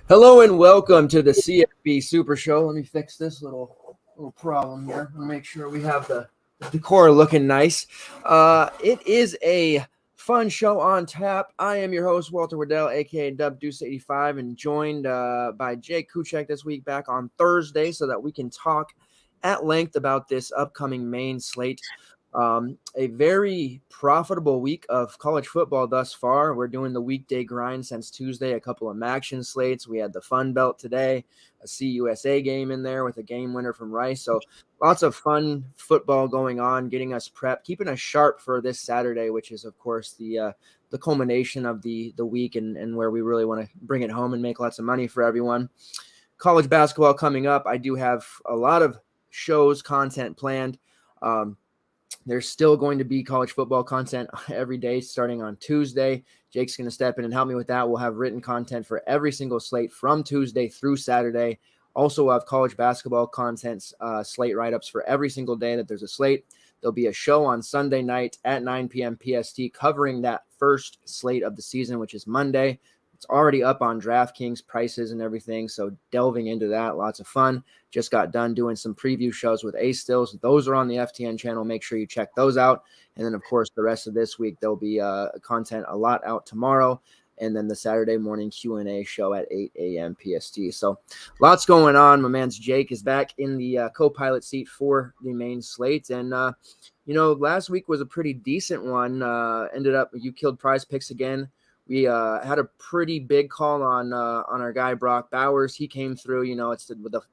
Hello and welcome to the CFB Super Show. Let me fix this little problem here. I'll make sure we have the decor looking nice. It is a fun show on tap. I am your host, Walter Waddell, aka Dub Deuce 85, and joined by Jake Kuchek this week back on Thursday so that we can talk at length about this upcoming main slate. A very profitable week of college football thus far. We're doing the weekday grind since Tuesday, a couple of action slates. We had the Fun Belt today, a CUSA game in there with a game winner from Rice. So lots of fun football going on, getting us prepped, keeping us sharp for this Saturday, which is, of course, the culmination of the week and where we really want to bring it home and make lots of money for everyone. College basketball coming up. I do have a lot of shows, content planned. There's still going to be college football content every day starting on Tuesday. Jake's going to step in and help me with that. We'll have written content for every single slate from Tuesday through Saturday. Also, we'll have college basketball content, slate write-ups for every single day that there's a slate. There'll be a show on Sunday night at 9 p.m. PST covering that first slate of the season, which is Monday. It's already up on DraftKings prices and everything, so delving into that, lots of fun. Just got done doing some preview shows with A-Stills. Those are on the FTN channel. Make sure you check those out. And then, of course, the rest of this week, there'll be content a lot out tomorrow, and then the Saturday morning Q&A show at 8 a.m. PST. So lots going on. My man's Jake is back in the co-pilot seat for the main slate. And, last week was a pretty decent one. Ended up, you killed PrizePicks again. We had a pretty big call on our guy Brock Bowers. He came through.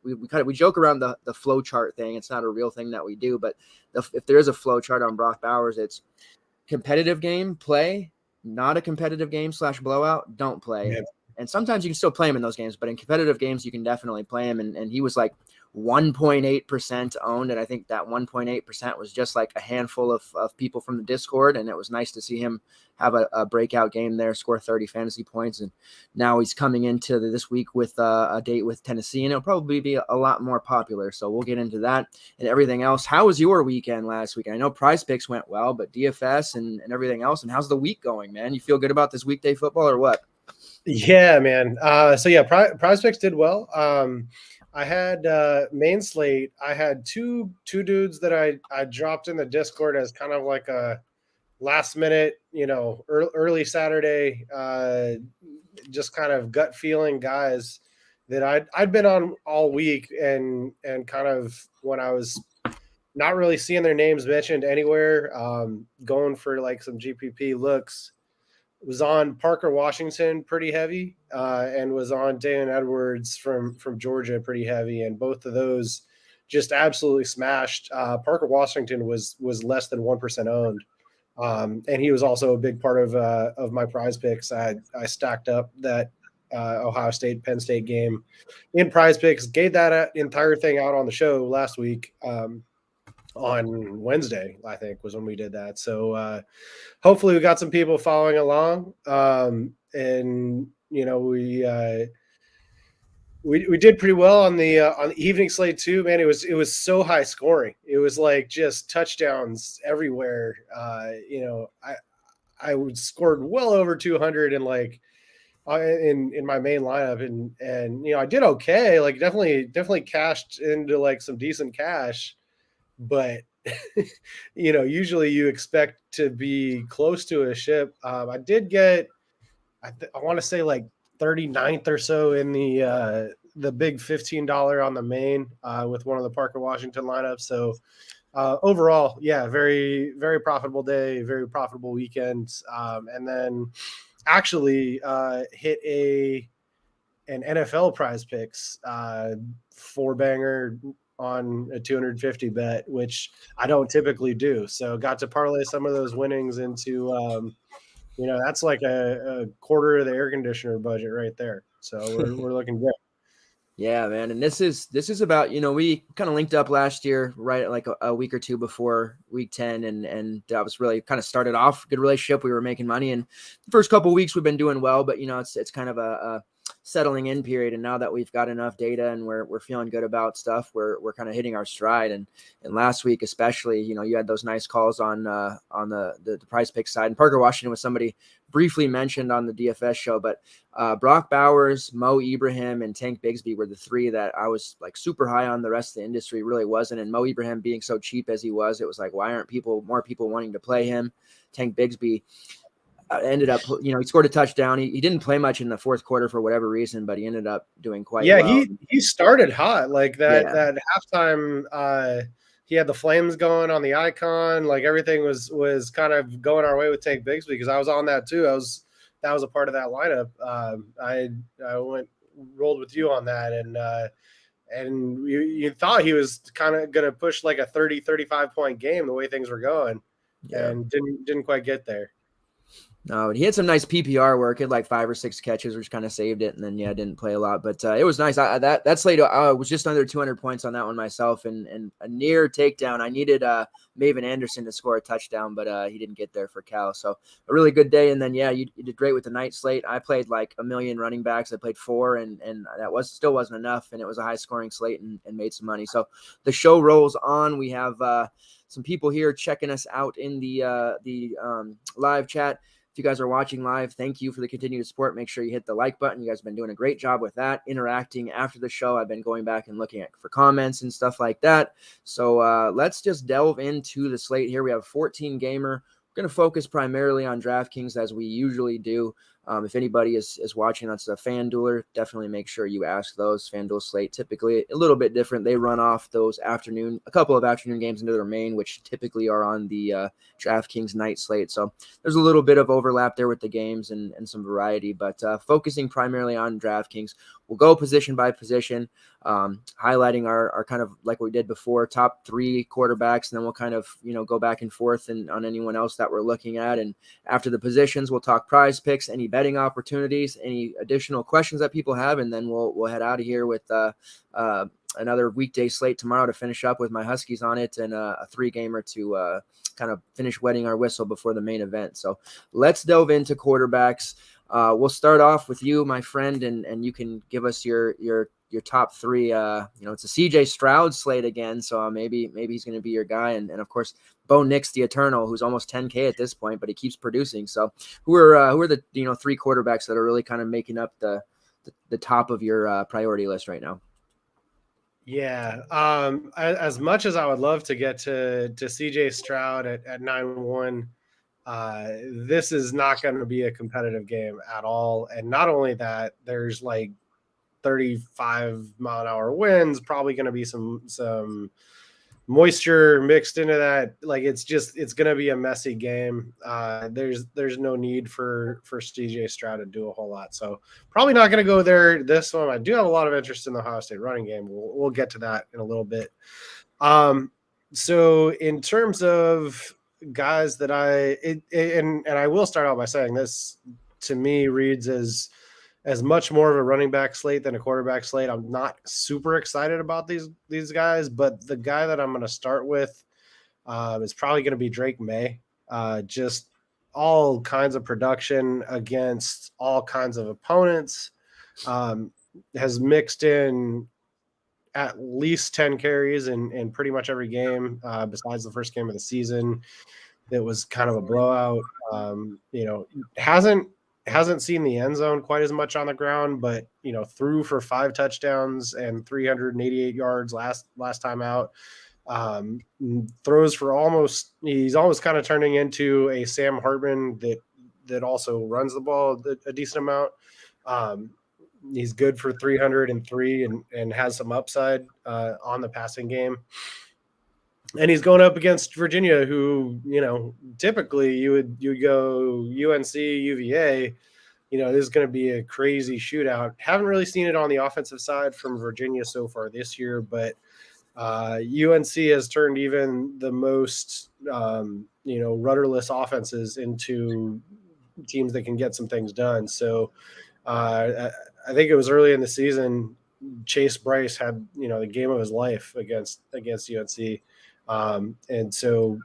We joke around the flow chart thing. It's not a real thing that we do, but if there is a flow chart on Brock Bowers, it's competitive game, play, not a competitive game / blowout, don't play. Yeah. And sometimes you can still play him in those games, but in competitive games you can definitely play him. And he was like 1.8% owned, and I think that 1.8% was just like a handful of people from the Discord, and it was nice to see him have a breakout game there, score 30 fantasy points, and now he's coming into this week with a date with Tennessee, and it'll probably be a lot more popular, so we'll get into that and everything else. How was your weekend last week? I know PrizePicks went well, but DFS and everything else, and how's the week going, man? You feel good about this weekday football or what? Yeah, man. PrizePicks did well. I had main slate. I had two dudes that I dropped in the Discord as kind of like a last minute, early Saturday, just kind of gut feeling guys that I'd been on all week and kind of when I was not really seeing their names mentioned anywhere, going for like some GPP looks. Was on Parker Washington pretty heavy, and was on Dan Edwards from Georgia pretty heavy, and both of those just absolutely smashed. Parker Washington was less than 1% owned, and he was also a big part of my PrizePicks. I stacked up that Ohio State Penn State game in PrizePicks, gave that entire thing out on the show last week. On Wednesday, I think, was when we did that. So hopefully we got some people following along. And we did pretty well on the evening slate too, man. It was so high scoring. It was like just touchdowns everywhere. I scored well over 200 and like in my main lineup, and I did okay. Like definitely cashed into like some decent cash. But, usually you expect to be close to a ship. I did get, I want to say like 39th or so in the big $15 on the main with one of the Parker Washington lineups. So overall, yeah, very, very profitable day, very profitable weekend. And then actually hit an NFL PrizePicks 4-banger on a 250 bet, which I don't typically do. So got to parlay some of those winnings into, that's like a quarter of the air conditioner budget right there. So we're looking good. Yeah, man. And this is about, we kind of linked up last year, right? Like a week or two before week 10. And that was really kind of started off good relationship. We were making money, and the first couple of weeks we've been doing well, but it's kind of a settling in period. And now that we've got enough data and we're feeling good about stuff, we're kind of hitting our stride. And last week, especially, you had those nice calls on the PrizePicks side, and Parker Washington was somebody briefly mentioned on the DFS show, but Brock Bowers, Mo Ibrahim, and Tank Bigsby were the three that I was like super high on. The rest of the industry really wasn't. And Mo Ibrahim being so cheap as he was, it was like, why aren't more people wanting to play him? Tank Bigsby ended up, he scored a touchdown. He didn't play much in the fourth quarter for whatever reason, but he ended up doing quite well. Yeah, he started hot like that. Yeah. That halftime, he had the flames going on the icon. Like everything was kind of going our way with Tank Bigsby, because I was on that too. That was a part of that lineup. I rolled with you on that, and you thought he was kind of going to push like a 30-35 point game the way things were going, and didn't quite get there. No, he had some nice PPR work. He had like 5 or 6 catches, which kind of saved it. And then, didn't play a lot, but it was nice. That slate, I was just under 200 points on that one myself, and a near takedown. I needed Maven Anderson to score a touchdown, but he didn't get there for Cal. So a really good day. And then, you did great with the night slate. I played like a million running backs. I played 4, and that still wasn't enough. And it was a high scoring slate, and made some money. So the show rolls on. We have some people here checking us out in the live chat. If you guys are watching live, thank you for the continued support. Make sure you hit the like button. You guys have been doing a great job with that, interacting after the show. I've been going back and looking for comments and stuff like that. So let's just delve into the slate here. We have 14 gamer. We're going to focus primarily on DraftKings, as we usually do. If anybody is watching that's a FanDueler, definitely make sure you ask those. FanDuel slate typically a little bit different. They run off a couple of afternoon games into their main, which typically are on the DraftKings night slate. So there's a little bit of overlap there with the games and some variety, but focusing primarily on DraftKings, we'll go position by position, highlighting our kind of like we did before, top 3 quarterbacks, and then we'll kind of, go back and forth and on anyone else that we're looking at. And after the positions, we'll talk PrizePicks, any betting opportunities, any additional questions that people have, and then we'll head out of here with another weekday slate tomorrow to finish up with my Huskies on it, and a 3-gamer to kind of finish wetting our whistle before the main event. So let's delve into quarterbacks. We'll start off with you, my friend, and you can give us your top 3. It's a CJ Stroud slate again, so maybe he's going to be your guy, and of course Bo Nix the Eternal, who's almost 10K at this point, but he keeps producing. So who are the 3 quarterbacks that are really kind of making up the top of your priority list right now? Yeah, as much as I would love to get to CJ Stroud at 9-1. This is not going to be a competitive game at all. And not only that, there's like 35-mile-an-hour winds, probably going to be some moisture mixed into that. Like it's going to be a messy game. There's no need for CJ Stroud to do a whole lot. So probably not going to go there this one. I do have a lot of interest in the Ohio State running game. We'll get to that in a little bit. So in terms of guys that and I will start out by saying this, to me, reads as much more of a running back slate than a quarterback slate. I'm not super excited about these guys, but the guy that I'm going to start with is probably going to be Drake May. Just all kinds of production against all kinds of opponents. Has mixed in at least 10 carries in pretty much every game, besides the first game of the season. It was kind of a blowout. Hasn't seen the end zone quite as much on the ground, but threw for 5 touchdowns and 388 yards last time out. Throws for he's almost kind of turning into a Sam Hartman that also runs the ball a decent amount. He's good for 303 and has some upside on the passing game. And he's going up against Virginia, who, typically you would go UNC, UVA. This is going to be a crazy shootout. Haven't really seen it on the offensive side from Virginia so far this year, but UNC has turned even the most, rudderless offenses into teams that can get some things done. So I think it was early in the season, Chase Bryce had, the game of his life against UNC. And so,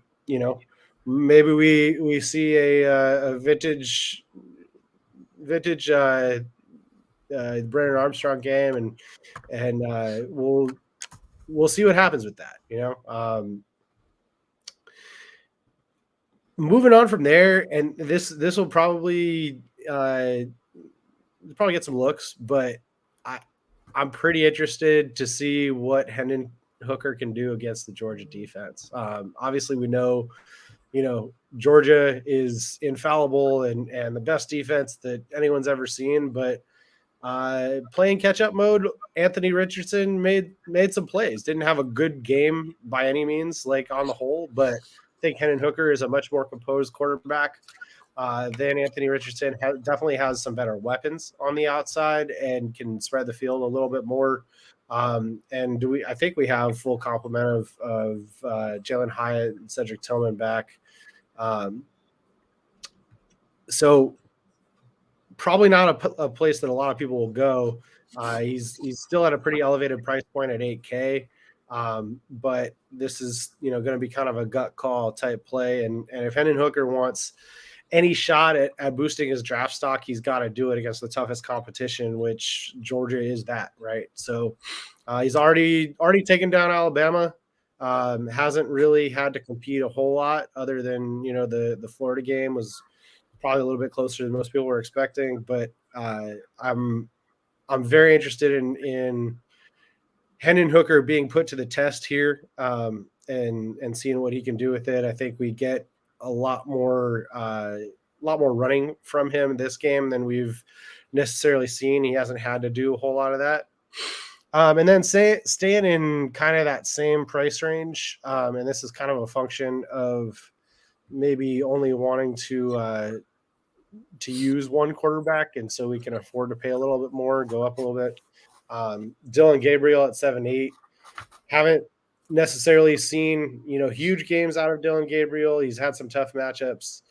maybe we see a vintage Brennan Armstrong game, and we'll see what happens with that. Moving on from there, and this will probably get some looks, but I'm pretty interested to see what Hendon Hooker can do against the Georgia defense. Obviously, we know, Georgia is infallible and the best defense that anyone's ever seen. But playing catch-up mode, Anthony Richardson made some plays. Didn't have a good game by any means, like on the whole, but I think Hendon Hooker is a much more composed quarterback than Anthony Richardson. Definitely has some better weapons on the outside and can spread the field a little bit more. And I think we have full complement of Jalen Hyatt and Cedric Tillman back. So probably not a place that a lot of people will go. He's still at a pretty elevated price point at $8K. But this is, going to be kind of a gut call type play. And if Hendon Hooker wants any shot at boosting his draft stock, he's got to do it against the toughest competition, which Georgia is that, right? So he's already taken down Alabama. Hasn't really had to compete a whole lot other than, the Florida game was probably a little bit closer than most people were expecting. But I'm very interested in Hendon Hooker being put to the test here and seeing what he can do with it. I think we get a lot more running from him this game than we've necessarily seen. He hasn't had to do a whole lot of that. And then staying in kind of that same price range. And this is kind of a function of maybe only wanting to use one quarterback. And so we can afford to pay a little bit more, go up a little bit. Dylan Gabriel at 7-8. Haven't necessarily seen, huge games out of Dylan Gabriel. He's had some tough matchups.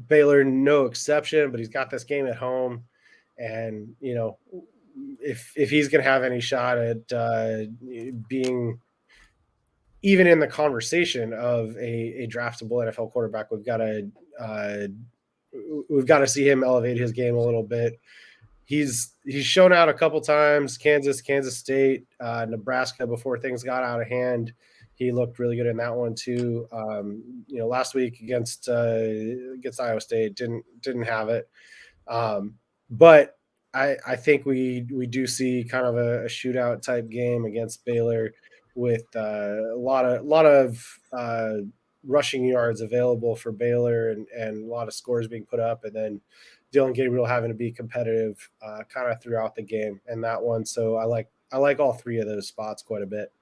Baylor, no exception, but he's got this game at home. And, if he's going to have any shot at being even in the conversation of a draftable NFL quarterback, we've got to see him elevate his game a little bit. He's shown out a couple times, Kansas State, Nebraska, before things got out of hand. He looked really good in that one too. Last week against Iowa State, didn't have it. But I think we do see kind of a shootout type game against Baylor with a lot of rushing yards available for Baylor and a lot of scores being put up, and then Dylan Gabriel having to be competitive kind of throughout the game and that one. So I like all three of those spots quite a bit.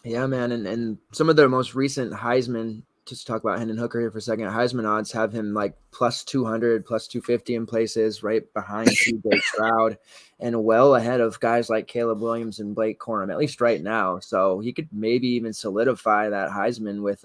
Yeah, man. And some of the most recent Heisman, just to talk about Hendon Hooker here for a second, Heisman odds have him like plus 200, plus 250 in places, right behind CJ Stroud and well ahead of guys like Caleb Williams and Blake Corum, at least right now. So he could maybe even solidify that Heisman with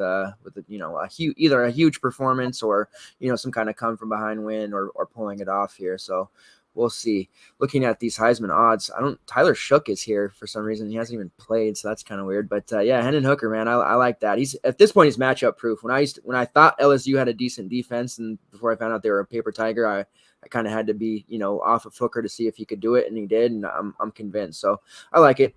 either a huge performance or, some kind of come from behind win or pulling it off here. So we'll see. Looking at these Heisman odds, Tyler Shook is here for some reason. He hasn't even played, so that's kind of weird. But yeah, Hendon Hooker, man, I like that. He's at this point he's matchup proof. When I thought LSU had a decent defense, and before I found out they were a paper tiger, I kind of had to be off of Hooker to see if he could do it, and he did, and I'm convinced. So I like it.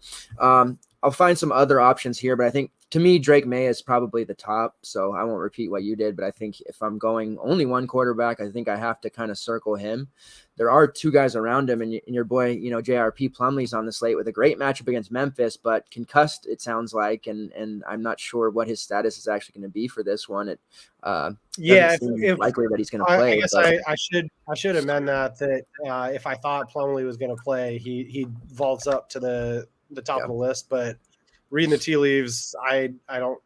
I'll find some other options here, but I think to me, Drake May is probably the top. So I won't repeat what you did, but I think if I'm going only one quarterback, I think I have to kind of circle him. There are two guys around him, and your boy, JRP Plumlee's on the slate with a great matchup against Memphis, but concussed, it sounds like, and I'm not sure what his status is actually going to be for this one. It if likely that he's going to play. I guess I should amend that if I thought Plumlee was going to play, he vaults up to the top of the list, but reading the tea leaves, I don't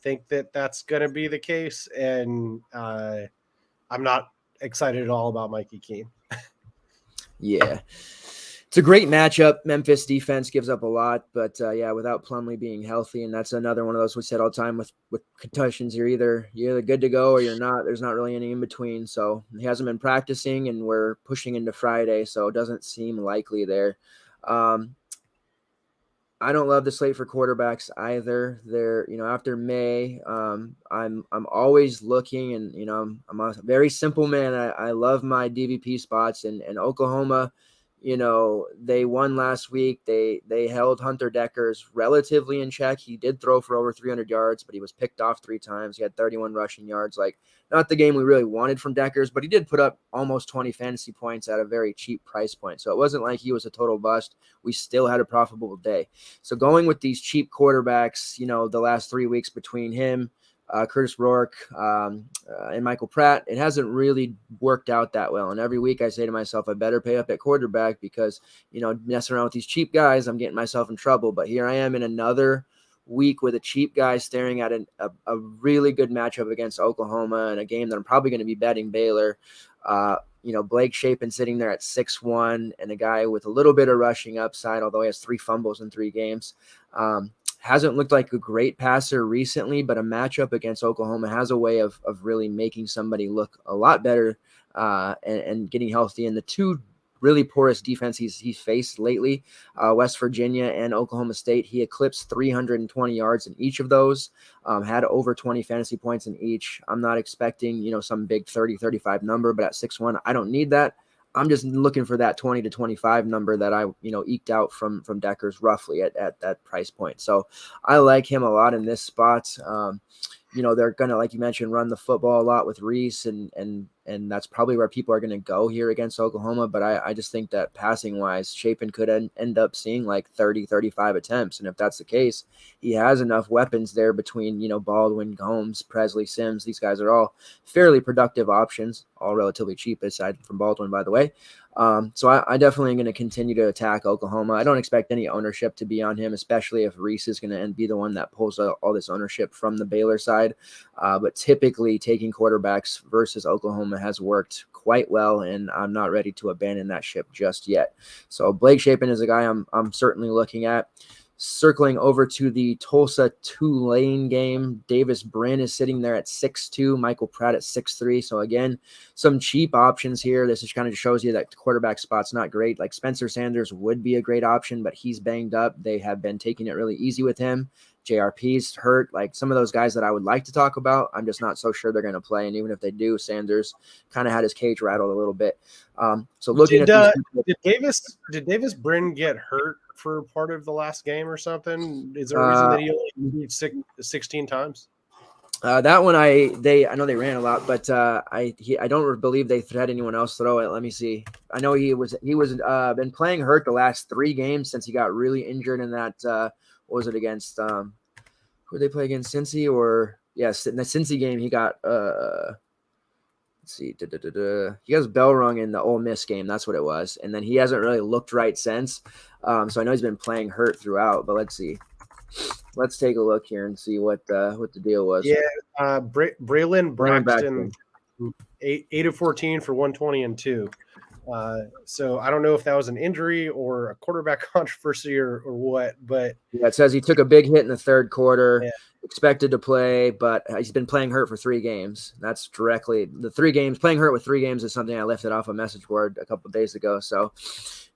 think that's going to be the case, and I'm not excited at all about Mikey Keene. Yeah. It's a great matchup. Memphis defense gives up a lot, but yeah, without Plumlee being healthy, and that's another one of those we said all the time with concussions. You're either good to go or you're not. There's not really any in between. So he hasn't been practicing, and we're pushing into Friday, so it doesn't seem likely there. I don't love the slate for quarterbacks either. They're, after May, I'm always looking, and I'm a very simple man. I love my DVP spots, and Oklahoma, they won last week. They held Hunter Deckers relatively in check. He did throw for over 300 yards, but he was picked off 3 times. He had 31 rushing yards. Like, not the game we really wanted from Deckers, but he did put up almost 20 fantasy points at a very cheap price point. So it wasn't like he was a total bust. We still had a profitable day. So going with these cheap quarterbacks, the last 3 weeks between him, Curtis Rourke, and Michael Pratt, it hasn't really worked out that well. And every week I say to myself, I better pay up at quarterback because, messing around with these cheap guys, I'm getting myself in trouble. But here I am in another week with a cheap guy staring at a really good matchup against Oklahoma and a game that I'm probably going to be betting Baylor. Blake Shapen sitting there at 6-1 and a guy with a little bit of rushing upside, although he has 3 fumbles in 3 games. Hasn't looked like a great passer recently, but a matchup against Oklahoma has a way of really making somebody look a lot better and getting healthy. And the 2 really porous defense he's faced lately, West Virginia and Oklahoma State, he eclipsed 320 yards in each of those, had over 20 fantasy points in each. I'm not expecting, some big 30-35 number, but at 6-1, I don't need that. I'm just looking for that 20 to 25 number that I, eked out from Deckers roughly at that price point. So I like him a lot in this spot. They're going to, like you mentioned, run the football a lot with Reese, and that's probably where people are going to go here against Oklahoma. But I just think that passing-wise, Shapen could end up seeing like 30, 35 attempts. And if that's the case, he has enough weapons there between, Baldwin, Gomes, Presley, Sims. These guys are all fairly productive options, all relatively cheap aside from Baldwin, by the way. So I definitely am going to continue to attack Oklahoma. I don't expect any ownership to be on him, especially if Reese is going to be the one that pulls all this ownership from the Baylor side. But typically taking quarterbacks versus Oklahoma has worked quite well, and I'm not ready to abandon that ship just yet. So Blake Shapen is a guy I'm certainly looking at. Circling over to the Tulsa-Tulane game, Davis Brin is sitting there at 6'2", Michael Pratt at 6'3". So again, some cheap options here. This just kind of shows you that the quarterback spot's not great. Like Spencer Sanders would be a great option, but he's banged up. They have been taking it really easy with him. JRP's hurt. Like some of those guys that I would like to talk about, I'm just not so sure they're going to play. And even if they do, Sanders kind of had his cage rattled a little bit. So looking at these did Davis Brin get hurt for part of the last game or something? Is there a reason that he only 16 times? That one I know they ran a lot, but I don't believe they had anyone else throw it. Let me see. I know he was been playing hurt the last 3 games since he got really injured in that. What was it against? Who did they play against? Cincy or yes, in the Cincy game he got. Let's see. He got his bell rung in the Ole Miss game. That's what it was, and then he hasn't really looked right since. So I know he's been playing hurt throughout. But let's see. Let's take a look here and see what the deal was. Yeah, Braylon Braxton, 8 of 14 for 120 and 2. So I don't know if that was an injury or a quarterback controversy or what, but yeah, it says he took a big hit in the 3rd quarter, expected to play, but he's been playing hurt for 3 games. That's directly the 3 games. Playing hurt with 3 games is something I lifted off a message board a couple of days ago. So,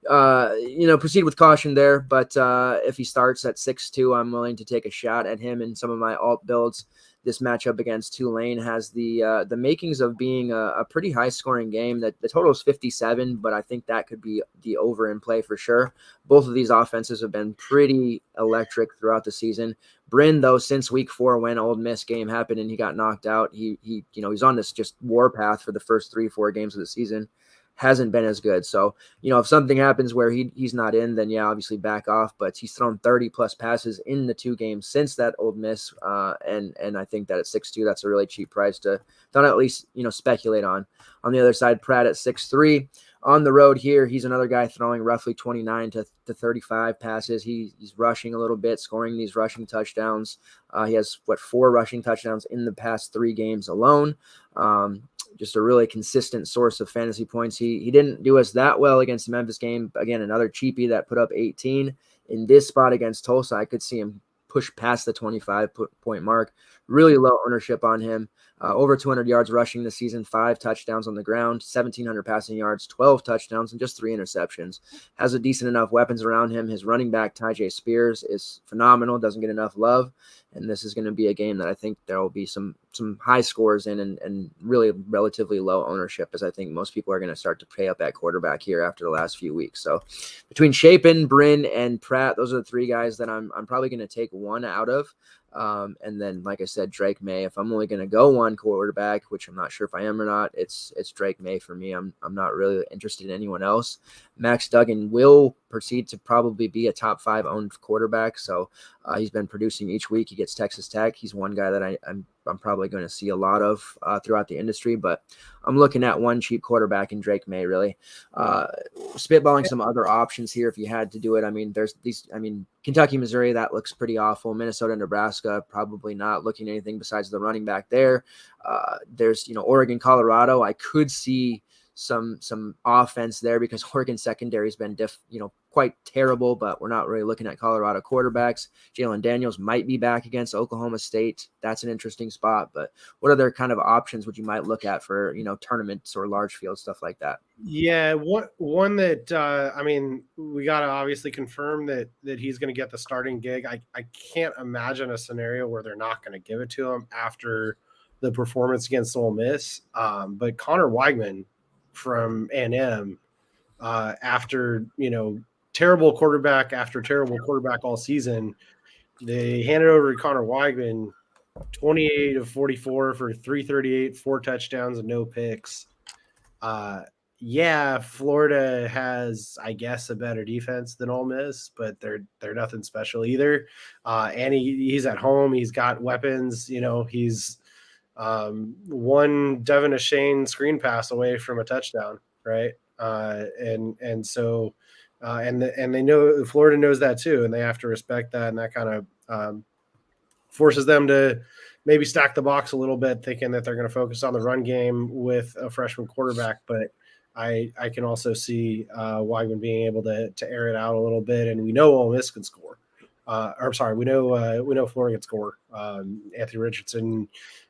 proceed with caution there. But if he starts at 6'2", I'm willing to take a shot at him in some of my alt builds. This matchup against Tulane has the makings of being a pretty high-scoring game. That the total is 57, but I think that could be the over in play for sure. Both of these offenses have been pretty electric throughout the season. Brin, though, since week 4 when Ole Miss game happened and he got knocked out, he's on this just warpath for the first 3-4 games of the season. Hasn't been as good. So, if something happens where he's not in, then yeah, obviously back off. But he's thrown 30 plus passes in the 2 games since that Ole Miss. And I think that at 6'2", that's a really cheap price to don't at least, speculate on. On the other side, Pratt at 6'3". On the road here, he's another guy throwing roughly 29 to 35 passes. He's rushing a little bit, scoring these rushing touchdowns. He has 4 rushing touchdowns in the past 3 games alone. just a really consistent source of fantasy points. He didn't do us that well against the Memphis game. Again, another cheapie that put up 18. In this spot against Tulsa, I could see him push past the 25-point mark. Really low ownership on him. Over 200 yards rushing this season, 5 touchdowns on the ground, 1,700 passing yards, 12 touchdowns, and just 3 interceptions. Has a decent enough weapons around him. His running back, Tyjae Spears, is phenomenal, doesn't get enough love. And this is going to be a game that I think there will be some high scores in and really relatively low ownership, as I think most people are going to start to pay up at quarterback here after the last few weeks. So between Chapin, Bryn, and Pratt, those are the 3 guys that I'm probably going to take one out of. And then, like I said, Drake May. If I'm only going to go one quarterback, which I'm not sure if I am or not, it's Drake May for me. I'm not really interested in anyone else. Max Duggan will proceed to probably be a top 5 owned quarterback. So he's been producing each week. He gets Texas Tech. He's one guy that I'm probably going to see a lot of throughout the industry, but I'm looking at one cheap quarterback in Drake May, really. Spitballing some other options here if you had to do it. I mean, Kentucky, Missouri, that looks pretty awful. Minnesota, Nebraska, probably not looking at anything besides the running back there. There's, Oregon, Colorado. I could see some offense there because Oregon secondary has been quite terrible, but we're not really looking at Colorado quarterbacks. Jalen Daniels might be back against Oklahoma State. That's an interesting spot, but what other kind of options would you might look at for, tournaments or large field stuff like that? Yeah. One that, we got to obviously confirm that he's going to get the starting gig. I can't imagine a scenario where they're not going to give it to him after the performance against Ole Miss. But Connor Weigman from A&M, after, terrible quarterback after terrible quarterback all season, they handed over to Connor Weigman, 28 of 44 for 338, 4 touchdowns and no picks. Florida has, I guess, a better defense than Ole Miss, but they're nothing special either. And he's at home. He's got weapons. He's one Devin Ashane screen pass away from a touchdown, right? So they know Florida knows that too, and they have to respect that, and that kind of forces them to maybe stack the box a little bit, thinking that they're going to focus on the run game with a freshman quarterback. But I can also see Weigman being able to air it out a little bit, and we know Ole Miss can score. We know Florida can score. Anthony Richardson,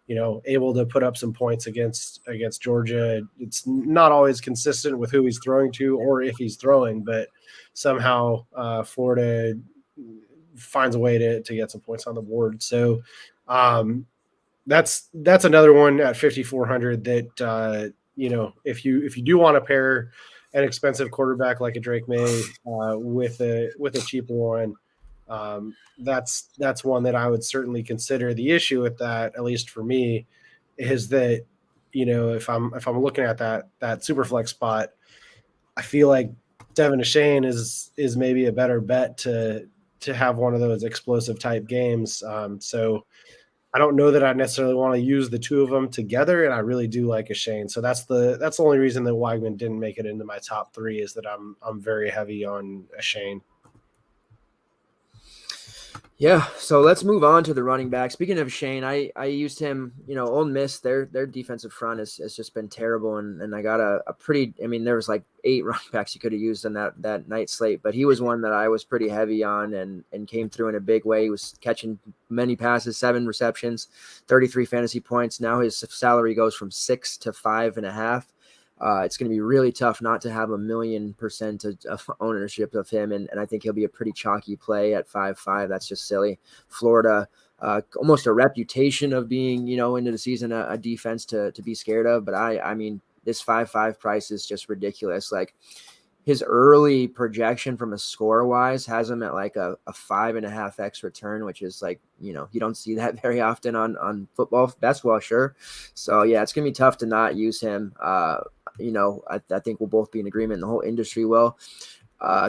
able to put up some points against Georgia. It's not always consistent with who he's throwing to or if he's throwing, but somehow Florida finds a way to get some points on the board. So that's another one at 5,400 that if you do want to pair an expensive quarterback like a Drake May with a cheaper one, that's one that I would certainly consider. The issue with that, at least for me, is that if I'm looking at that super flex spot, I feel like Devin Ashane is maybe a better bet to have one of those explosive type games. So I don't know that I necessarily want to use the two of them together, and I really do like Ashane. So that's the only reason that Weigman didn't make it into my top 3 is that I'm very heavy on Ashane. Yeah, so let's move on to the running back. Speaking of Shane, I used him, Ole Miss, their defensive front has just been terrible, and I got a pretty, there was like 8 running backs you could have used in that night slate, but he was one that I was pretty heavy on and came through in a big way. He was catching many passes, 7 receptions, 33 fantasy points. Now his salary goes from 6 to 5.5. It's going to be really tough not to have 1,000,000% of ownership of him, and I think he'll be a pretty chalky play at 5.5. That's just silly. Florida, almost a reputation of being, into the season a defense to be scared of, but I mean this 5.5 price is just ridiculous. Like his early projection from a score wise has him at like a 5.5x return, which is like, you don't see that very often on basketball, sure. So yeah, it's gonna be tough to not use him. I think we'll both be in agreement. The whole industry will.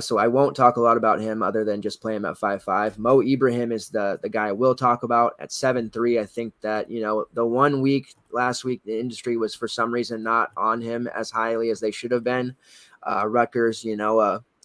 So I won't talk a lot about him other than just play him at 5.5. Mo Ibrahim is the guy I will talk about at 7.3. I think that, the 1 week last week, the industry was for some reason not on him as highly as they should have been. Rutgers,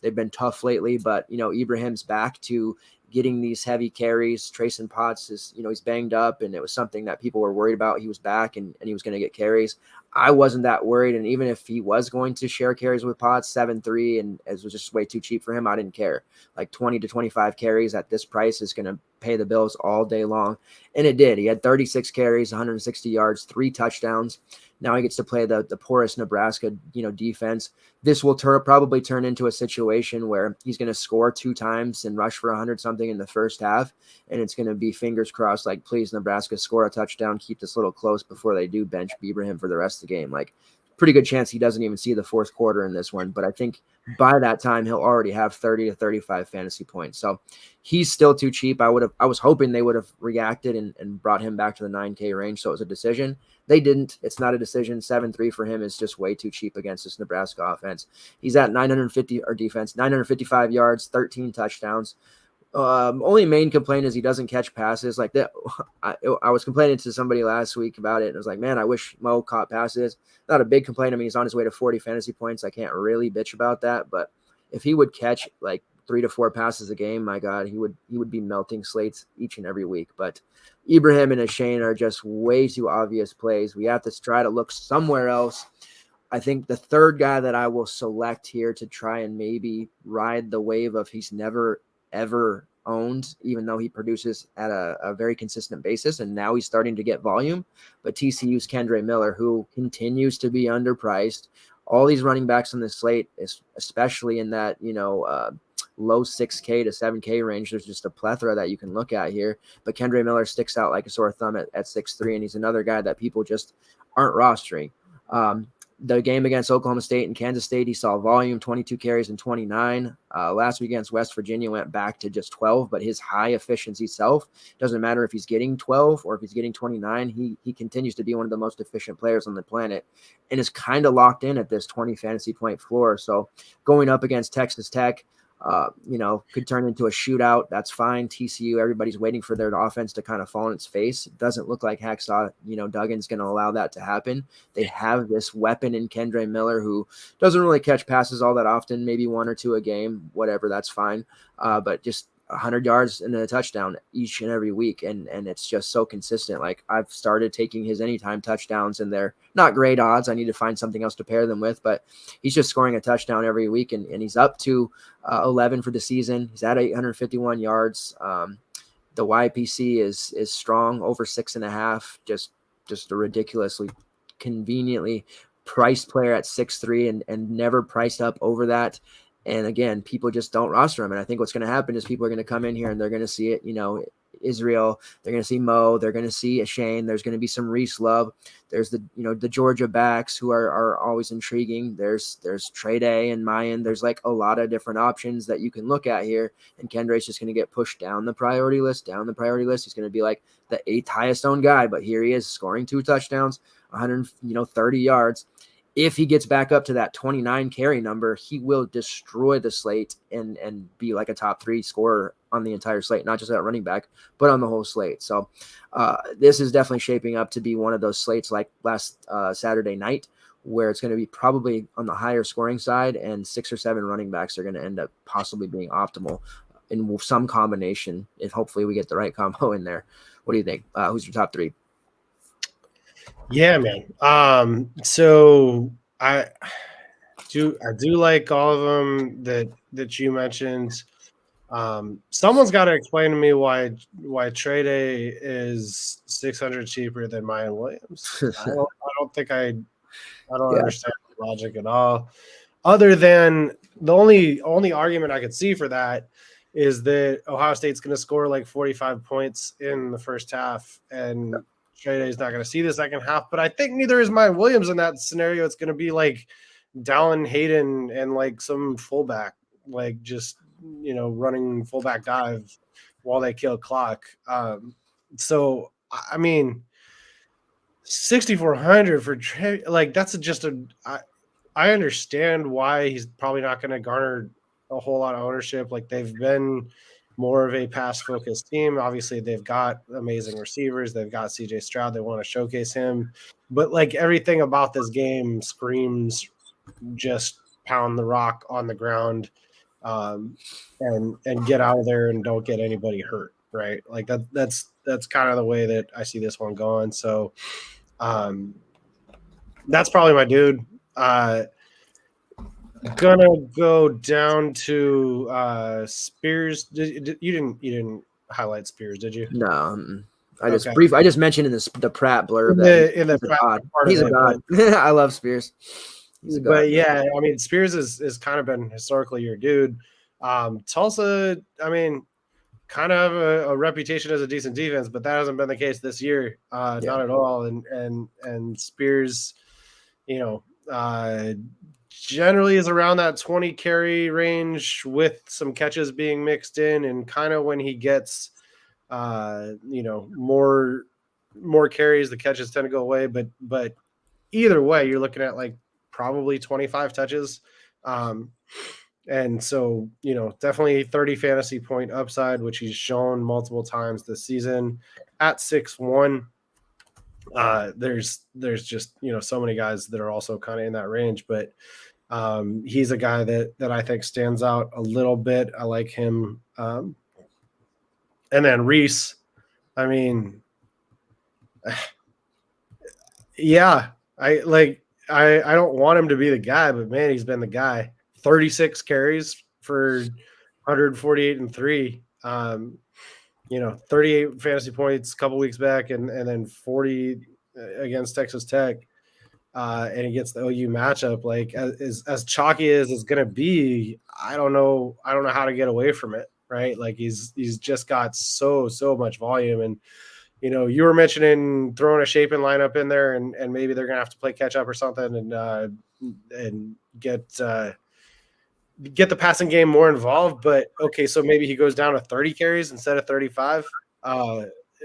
they've been tough lately, but, Ibrahim's back to getting these heavy carries. Trayson Potts is, he's banged up, and it was something that people were worried about. He was back and he was going to get carries. I wasn't that worried. And even if he was going to share carries with Potts, 7-3, and it was just way too cheap for him, I didn't care. Like 20 to 25 carries at this price is going to pay the bills all day long. And it did. He had 36 carries, 160 yards, 3 touchdowns. Now he gets to play the porous Nebraska, defense. This will probably turn into a situation where he's going to score 2 times and rush for 100-something in the first half. And it's going to be fingers crossed, like, please, Nebraska, score a touchdown, keep this little close before they do bench Ibrahim for the rest of the game. Like, pretty good chance he doesn't even see the fourth quarter in this one. But I think by that time, he'll already have 30 to 35 fantasy points. So he's still too cheap. I was hoping they would have reacted and brought him back to the 9K range. So it was a decision. They didn't. It's not a decision. 7-3 for him is just way too cheap against this Nebraska offense. He's at 955 yards, 13 touchdowns. Only main complaint is he doesn't catch passes like that. I was complaining to somebody last week about it, and I was like, man, I wish Mo caught passes. Not a big complaint. I mean, he's on his way to 40 fantasy points. I can't really bitch about that, but if he would catch like 3 to 4 passes a game, my God, he would be melting slates each and every week. But Ibrahim and Shane are just way too obvious plays. We have to try to look somewhere else. I think the third guy that I will select here to try and maybe ride the wave of he's never ever owned, even though he produces at a very consistent basis, and now he's starting to get volume. But TCU's Kendre Miller, who continues to be underpriced. All these running backs on the slate, especially in that low 6K to 7K range, there's just a plethora that you can look at here. But Kendre Miller sticks out like a sore thumb at 6'3", and he's another guy that people just aren't rostering. The game against Oklahoma State and Kansas State, he saw volume, 22 carries and 29. Last week against West Virginia went back to just 12, but his high efficiency self, doesn't matter if he's getting 12 or if he's getting 29, he continues to be one of the most efficient players on the planet and is kind of locked in at this 20 fantasy point floor. So going up against Texas Tech, could turn into a shootout. That's fine. TCU, everybody's waiting for their offense to kind of fall on its face. It doesn't look like Hacksaw, Duggan's going to allow that to happen. They have this weapon in Kendre Miller who doesn't really catch passes all that often, maybe 1 or 2 a game, whatever, that's fine. But just 100 yards and a touchdown each and every week. And it's just so consistent. Like, I've started taking his anytime touchdowns, and they're not great odds. I need to find something else to pair them with, but he's just scoring a touchdown every week, and he's up to 11 for the season. He's at 851 yards. The YPC is strong, over 6.5, just a ridiculously conveniently priced player at 6'3", and never priced up over that. And again, people just don't roster him. And I think what's going to happen is people are going to come in here and they're going to see it, Israel, they're going to see Mo, they're going to see Shane, there's going to be some Reese Love. There's the Georgia backs who are always intriguing. There's Trey Day and Mayan. There's like a lot of different options that you can look at here. And Kendre's just going to get pushed down the priority list. He's going to be like the 8th highest owned guy, but here he is scoring 2 touchdowns, 130 yards. If he gets back up to that 29 carry number, he will destroy the slate and be like a top 3 scorer on the entire slate, not just at running back, but on the whole slate. So this is definitely shaping up to be one of those slates like last Saturday night, where it's going to be probably on the higher scoring side, and 6 or 7 running backs are going to end up possibly being optimal in some combination, if hopefully we get the right combo in there. What do you think? Who's your top 3? Yeah, man. So I do like all of them that you mentioned. Someone's got to explain to me why Trey Day is 600 cheaper than Mayan Williams. I don't think I don't understand the logic at all. Other than the only argument I could see for that is that Ohio State's going to score like 45 points in the first half, and Trey Day's not going to see the second half. But I think neither is Mayan Williams in that scenario. It's going to be like Dallin Hayden and like some fullback, like just running fullback dive while they kill clock. So I mean, 6,400 for Trey, like that's just I understand why he's probably not going to garner a whole lot of ownership. Like, they've been more of a pass-focused team. Obviously, they've got amazing receivers. They've got C.J. Stroud. They want to showcase him. But, like, everything about this game screams just pound the rock on the ground and get out of there and don't get anybody hurt, right? Like, that's kind of the way that I see this one going. So, That's probably my dude. Gonna go down to Spears. You didn't highlight Spears, did you? No, I Okay. just mentioned in the Pratt blurb In the he's a god. part He's of a it, god. I love Spears. He's a god. but yeah, I mean, Spears is kind of been historically your dude. Tulsa, I mean, kind of have a reputation as a decent defense, but that hasn't been the case this year. Not at all. And Spears, you know, generally is around that 20 carry range with some catches being mixed in, and kind of when he gets you know, more carries, the catches tend to go away, but either way you're looking at like probably 25 touches. And so, you know, definitely 30 fantasy point upside, which he's shown multiple times this season at 6'1". There's just, you know, so many guys that are also kind of in that range, but he's a guy that I think stands out a little bit. I like him. And then Reese, I mean, yeah, I don't want him to be the guy, but man, he's been the guy. 36 carries for 148 and 3. You know, 38 fantasy points a couple weeks back, and then 40 against Texas Tech. And he gets the OU matchup. Like as chalky as it's gonna be, I don't know how to get away from it, right? Like he's just got so much volume. And you know, you were mentioning throwing a Shapen lineup in there, and maybe they're gonna have to play catch up or something, and get the passing game more involved. But okay, so maybe he goes down to 30 carries instead of 35.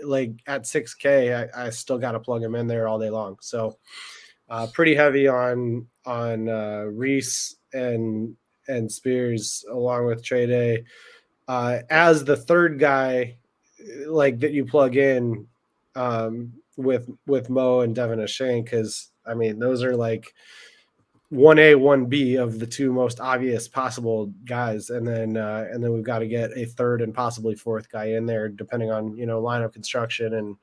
Like at 6K, I still got to plug him in there all day long. So pretty heavy on Reese and Spears along with Trey Day as the third guy, like that you plug in with Mo and Devin O'Shane, because I mean those are like 1A, 1B of the two most obvious possible guys, and then we've got to get a third and possibly fourth guy in there, depending on, you know, lineup construction and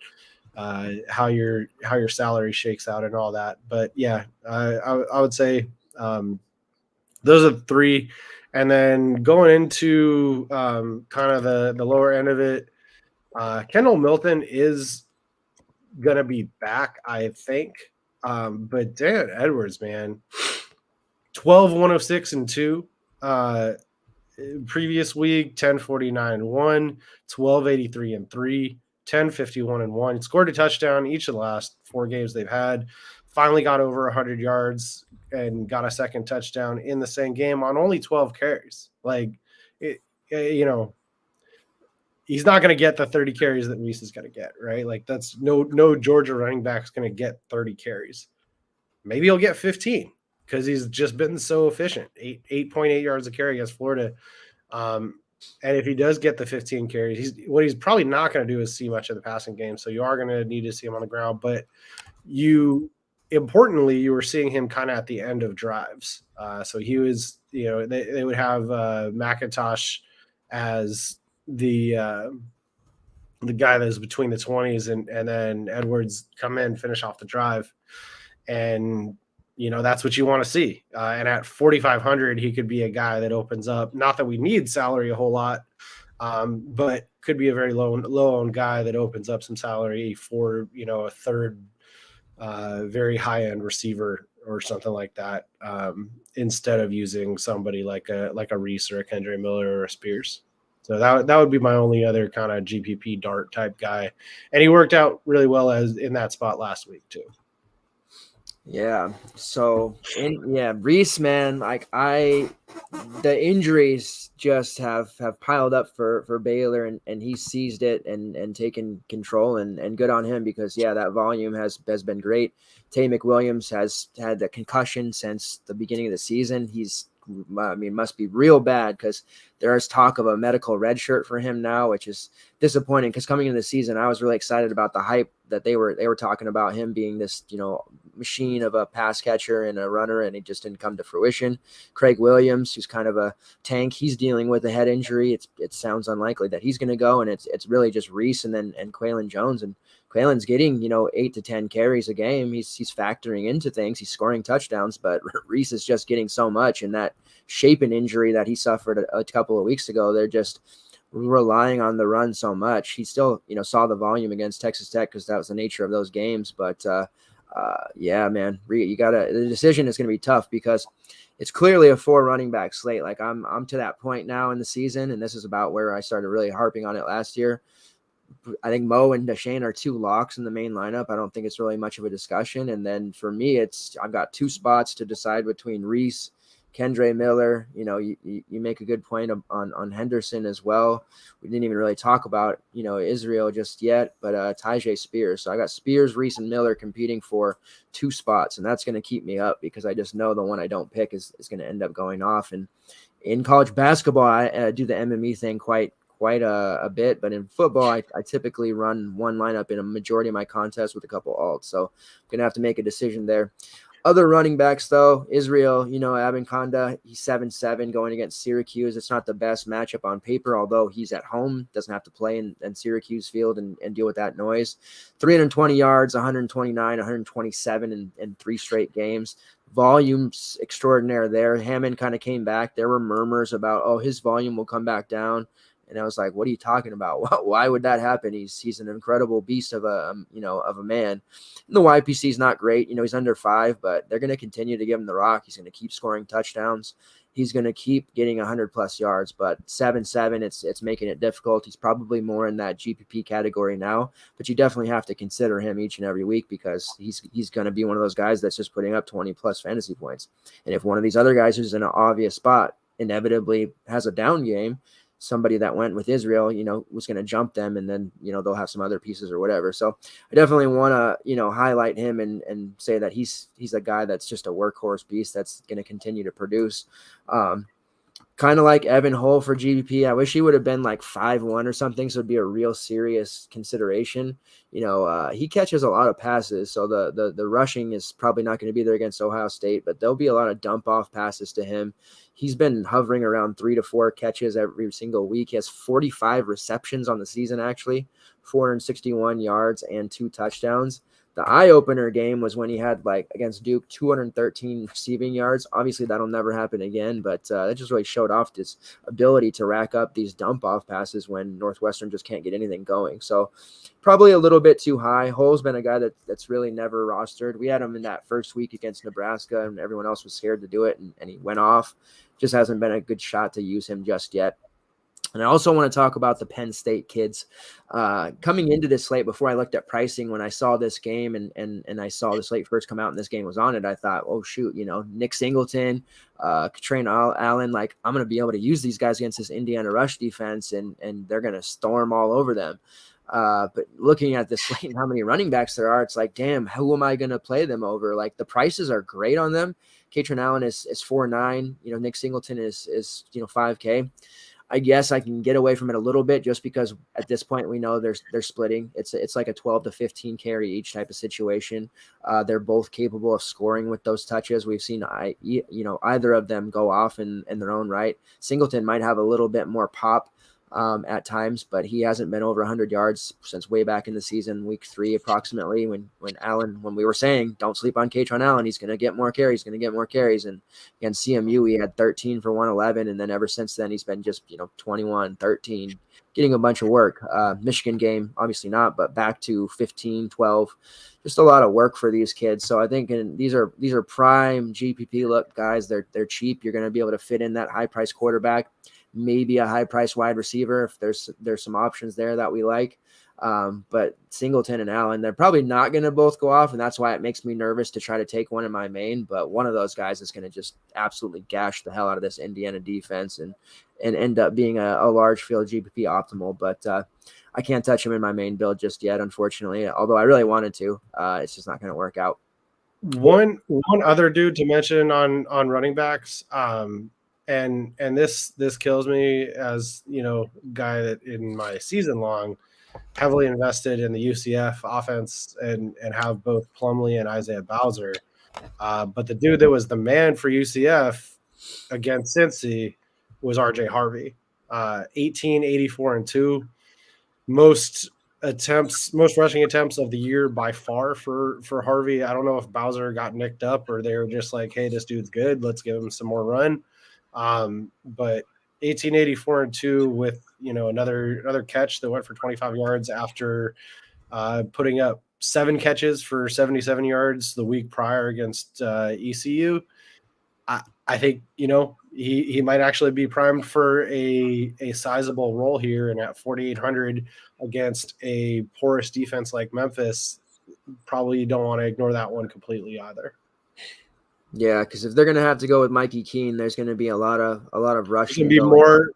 how your salary shakes out and all that. But yeah, I would say those are three, and then going into kind of the lower end of it, Kendall Milton is gonna be back, I think. But Dan Edwards, man, 12, 106 and 2. Previous week, 1049 1, 1283 and 3, 1051 and 1. Scored a touchdown each of the last 4 games they've had. Finally got over 100 yards and got a second touchdown in the same game on only 12 carries. Like, you know, he's not going to get the 30 carries that Reese is going to get, right? Like, that's no Georgia running back's going to get 30 carries. Maybe he'll get 15 because he's just been so efficient. 8.8 yards a carry against Florida. And if he does get the 15 carries, he's probably not going to do is see much of the passing game. So you are going to need to see him on the ground. But importantly, you were seeing him kind of at the end of drives. So he was, you know, they would have McIntosh as the guy that is between the 20s, and then Edwards come in, finish off the drive. And, you know, that's what you want to see. And at 4,500, he could be a guy that opens up. Not that we need salary a whole lot, but could be a very low-owned guy that opens up some salary for, you know, a third very high-end receiver or something like that, instead of using somebody like a Reese or a Kendra Miller or a Spears. So that would be my only other kind of GPP dart type guy. And he worked out really well as in that spot last week too. Yeah. So Reese, man, like the injuries just have piled up for Baylor, and he seized it and taken control, and good on him, because that volume has been great. Tay McWilliams has had the concussion since the beginning of the season. Must be real bad, because there's talk of a medical red shirt for him now, which is disappointing, because coming into the season, I was really excited about the hype that they were talking about him being this, machine of a pass catcher and a runner, and it just didn't come to fruition. Craig Williams, who's kind of a tank, he's dealing with a head injury. It sounds unlikely that he's going to go, and it's really just Reese and Quaylen Jones, and Quaylen's getting 8 to 10 carries a game. He's factoring into things. He's scoring touchdowns, but Reese is just getting so much, and that Shapen injury that he suffered a couple of weeks ago, they're just relying on the run so much. He still saw the volume against Texas Tech because that was the nature of those games, but yeah, man, the decision is going to be tough because it's clearly a 4 running back slate. Like I'm to that point now in the season, and this is about where I started really harping on it last year. I think Mo and Deshane are 2 locks in the main lineup. I don't think it's really much of a discussion. And then for me, I've got 2 spots to decide between Reese, Kendre Miller. You make a good point on Henderson as well. We didn't even really talk about, Israel just yet, but Tyjae Spears. So I got Spears, Reese, and Miller competing for 2 spots, and that's going to keep me up because I just know the one I don't pick is going to end up going off. And in college basketball, I do the MME thing quite a bit, but in football, I typically run one lineup in a majority of my contests with a couple alts. So I'm going to have to make a decision there. Other running backs, though, Israel, Abanconda, he's 7-7 going against Syracuse. It's not the best matchup on paper, although he's at home, doesn't have to play in Syracuse field and deal with that noise. 320 yards, 129, 127 in 3 straight games. Volume's extraordinaire there. Hammond kind of came back. There were murmurs about, his volume will come back down. And I was like, what are you talking about? Why would that happen? He's an incredible beast of a man. And the YPC is not great. He's under 5, but they're going to continue to give him the rock. He's going to keep scoring touchdowns. He's going to keep getting 100+ yards, but 7-7, it's making it difficult. He's probably more in that GPP category now, but you definitely have to consider him each and every week because he's going to be one of those guys that's just putting up 20+ fantasy points. And if one of these other guys who's in an obvious spot inevitably has a down game, somebody that went with Israel, was going to jump them, and then, they'll have some other pieces or whatever. So I definitely want to, highlight him and say that he's a guy that's just a workhorse beast that's going to continue to produce. Kind of like Evan Hull for GBP. I wish he would have been like 5-1 or something, so it'd be a real serious consideration. He catches a lot of passes, so the rushing is probably not going to be there against Ohio State, but there'll be a lot of dump off passes to him. He's been hovering around 3 to 4 catches every single week. He has 45 receptions on the season, actually, 461 yards and 2 touchdowns. The eye-opener game was when he had, against Duke, 213 receiving yards. Obviously, that'll never happen again, but that just really showed off his ability to rack up these dump-off passes when Northwestern just can't get anything going. So probably a little bit too high. Hull's been a guy that's really never rostered. We had him in that first week against Nebraska, and everyone else was scared to do it, and he went off. Just hasn't been a good shot to use him just yet. And I also want to talk about the Penn State kids. Coming into this slate, before I looked at pricing, when I saw this game and I saw the slate first come out and this game was on it, I thought, oh, shoot, Nick Singleton, Katrina Allen, I'm going to be able to use these guys against this Indiana rush defense, and they're going to storm all over them. But looking at the slate and how many running backs there are, it's like, damn, who am I going to play them over? The prices are great on them. Katrin Allen is 4.9. Nick Singleton is 5K. I guess I can get away from it a little bit just because at this point we know they're splitting. It's like a 12 to 15 carry each type of situation. They're both capable of scoring with those touches. We've seen either of them go off in their own right. Singleton might have a little bit more pop at times, but he hasn't been over 100 yards since way back in the season, week 3 approximately, when we were saying don't sleep on Katron Allen, he's going to get more carries, and against CMU he had 13 for 111, and then ever since then he's been just 21, 13, getting a bunch of work. Michigan game obviously not, but back to 15, 12, just a lot of work for these kids. So I think these are prime GPP look guys. They're cheap. You're going to be able to fit in that high price quarterback, maybe a high price wide receiver if there's some options there that we like. But Singleton and Allen, they're probably not going to both go off, and that's why it makes me nervous to try to take one in my main. But one of those guys is going to just absolutely gash the hell out of this Indiana defense and end up being a large field GPP optimal. But I can't touch him in my main build just yet, unfortunately, although I really wanted to. It's just not going to work out. One other dude to mention on running backs, and this kills me as guy that in my season long heavily invested in the UCF offense and have both Plumlee and Isaiah Bowser. But the dude that was the man for UCF against Cincy was RJ Harvey. 18, 84, and 2. Most rushing attempts of the year by far for Harvey. I don't know if Bowser got nicked up or they were just like, hey, this dude's good. Let's give him some more run. But 18, 84, and 2 with, another catch that went for 25 yards after putting up 7 catches for 77 yards the week prior against ECU. I think, he might actually be primed for a sizable role here. And at 4,800 against a porous defense like Memphis, probably you don't want to ignore that one completely either. Yeah, because if they're going to have to go with Mikey Keene, there's going to be a lot of rushing. It's going to be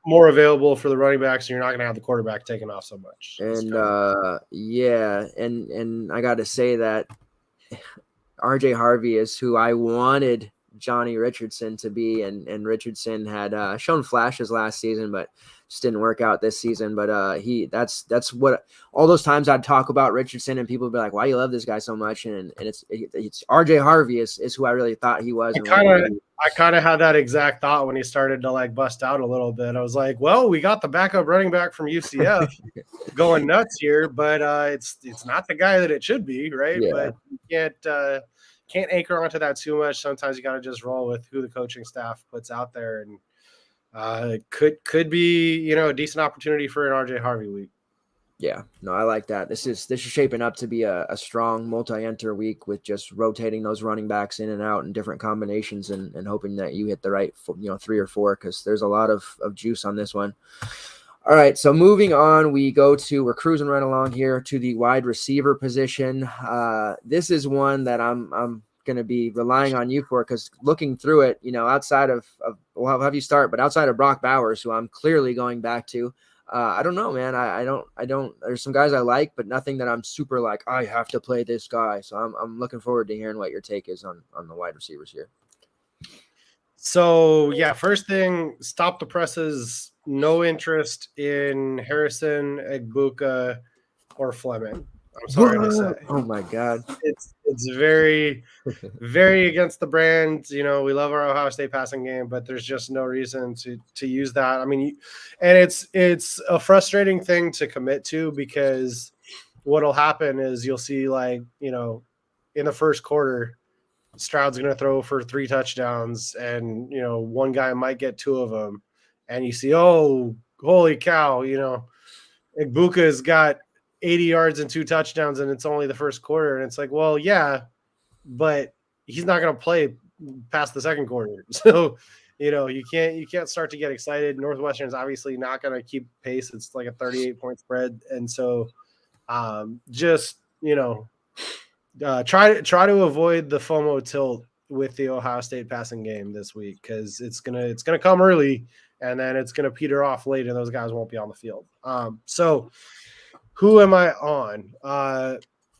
more available for the running backs, and you're not going to have the quarterback taking off so much. And and I got to say that RJ Harvey is who I wanted Johnny Richardson to be, and Richardson had shown flashes last season, but just didn't work out this season. But that's what all those times I'd talk about Richardson, and people would be like, "Why you love this guy so much?" And it's RJ Harvey is who I really thought he was. I kind of had that exact thought when he started to like bust out a little bit. I was like, "Well, we got the backup running back from UCF going nuts here, but it's not the guy that it should be, right?" Yeah. But you can't anchor onto that too much. Sometimes you got to just roll with who the coaching staff puts out there, and it could be a decent opportunity for an RJ Harvey week. Yeah, no, I like that. This is shaping up to be a strong multi-enter week with just rotating those running backs in and out in different combinations and hoping that you hit the right 3 or 4, because there's a lot of juice on this one. All right, so moving on, we're cruising right along here to the wide receiver position. This is one that I'm going to be relying on you for, because looking through it, outside of well, I'll have you start, but outside of Brock Bowers, who I'm clearly going back to, I don't know, man. I don't. There's some guys I like, but nothing that I'm super like, I have to play this guy. So I'm looking forward to hearing what your take is on the wide receivers here. So yeah, first thing, stop the presses. No interest in Harrison, Egbuka, or Fleming. I'm sorry to say. Oh my God. It's very, very against the brand. We love our Ohio State passing game, but there's just no reason to use that. I mean, and it's a frustrating thing to commit to, because what'll happen is you'll see in the first quarter, Stroud's going to throw for 3 touchdowns, and one guy might get 2 of them, and you see, oh, holy cow, Egbuka's got 80 yards and 2 touchdowns, and it's only the first quarter. And it's like, well, yeah, but he's not going to play past the second quarter. So, you can't start to get excited. Northwestern's obviously not going to keep pace. It's like a 38-point spread. And so just, try to avoid the FOMO tilt with the Ohio State passing game this week, because it's going to come early, and then it's going to peter off late, and those guys won't be on the field. So who am I on?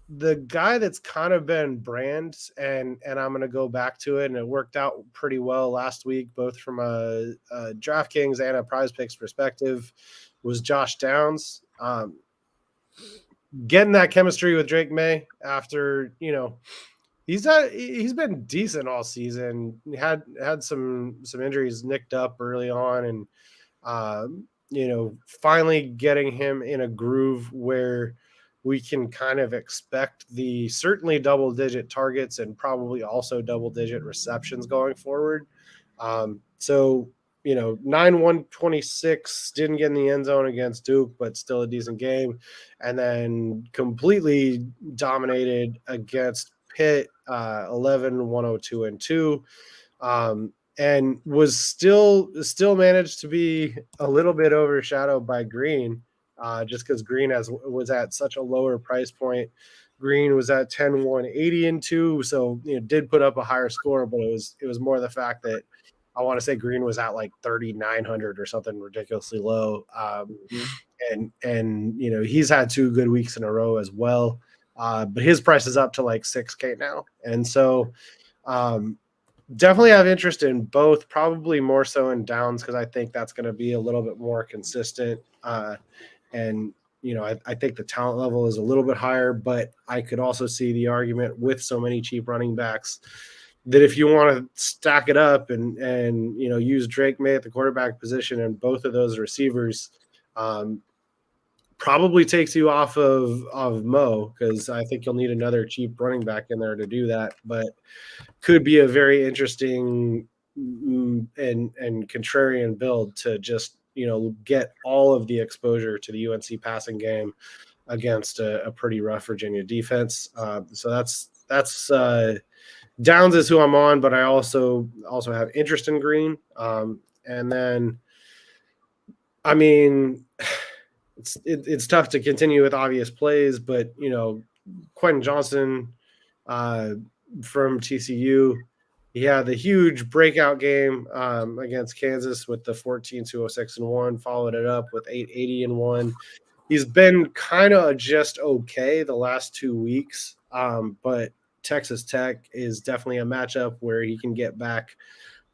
The guy that's kind of been brand, and I'm going to go back to it, and it worked out pretty well last week, both from a DraftKings and a PrizePicks perspective, was Josh Downs. Getting that chemistry with Drake May after, he's been decent all season. He had some injuries nicked up early on, and finally getting him in a groove where we can kind of expect the certainly double-digit targets and probably also double-digit receptions going forward. So 9-126, didn't get in the end zone against Duke, but still a decent game. And then completely dominated against Pitt, 11-102 and 2. And was still managed to be a little bit overshadowed by Green, just because Green was at such a lower price point. Green was at 10-180 and 2, so did put up a higher score, but it was more the fact that I want to say Green was at like 3,900 or something ridiculously low. And he's had 2 good weeks in a row as well. But his price is up to like $6K now. And so definitely have interest in both, probably more so in Downs, because I think that's going to be a little bit more consistent. And I think the talent level is a little bit higher, but I could also see the argument with so many cheap running backs that if you want to stack it up and use Drake May at the quarterback position and both of those receivers, probably takes you off of Mo, because I think you'll need another cheap running back in there to do that, but could be a very interesting and contrarian build to just get all of the exposure to the UNC passing game against a pretty rough Virginia defense. So that's Downs is who I'm on, but I also have interest in Green. And then, I mean, it's tough to continue with obvious plays, but Quentin Johnson from TCU, he had the huge breakout game against Kansas with the 14-206-1, followed it up with 880-1. He's been kind of just okay the last 2 weeks, but Texas Tech is definitely a matchup where he can get back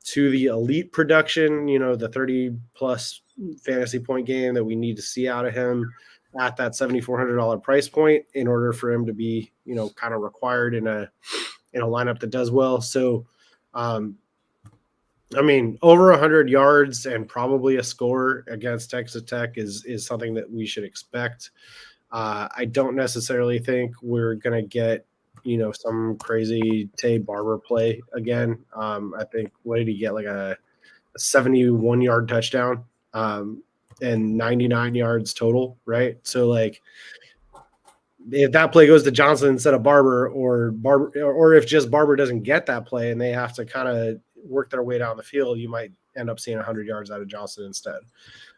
to the elite production, the 30-plus fantasy point game that we need to see out of him at that $7,400 price point in order for him to be, kind of required in a lineup that does well. So, over 100 yards and probably a score against Texas Tech is something that we should expect. I don't necessarily think we're going to get, some crazy Tay Barber play again. I think, what did he get? Like a 71-yard touchdown and 99 yards total, right? So, like, if that play goes to Johnson instead of Barber, or if just Barber doesn't get that play and they have to kind of work their way down the field, you might end up seeing 100 yards out of Johnson instead.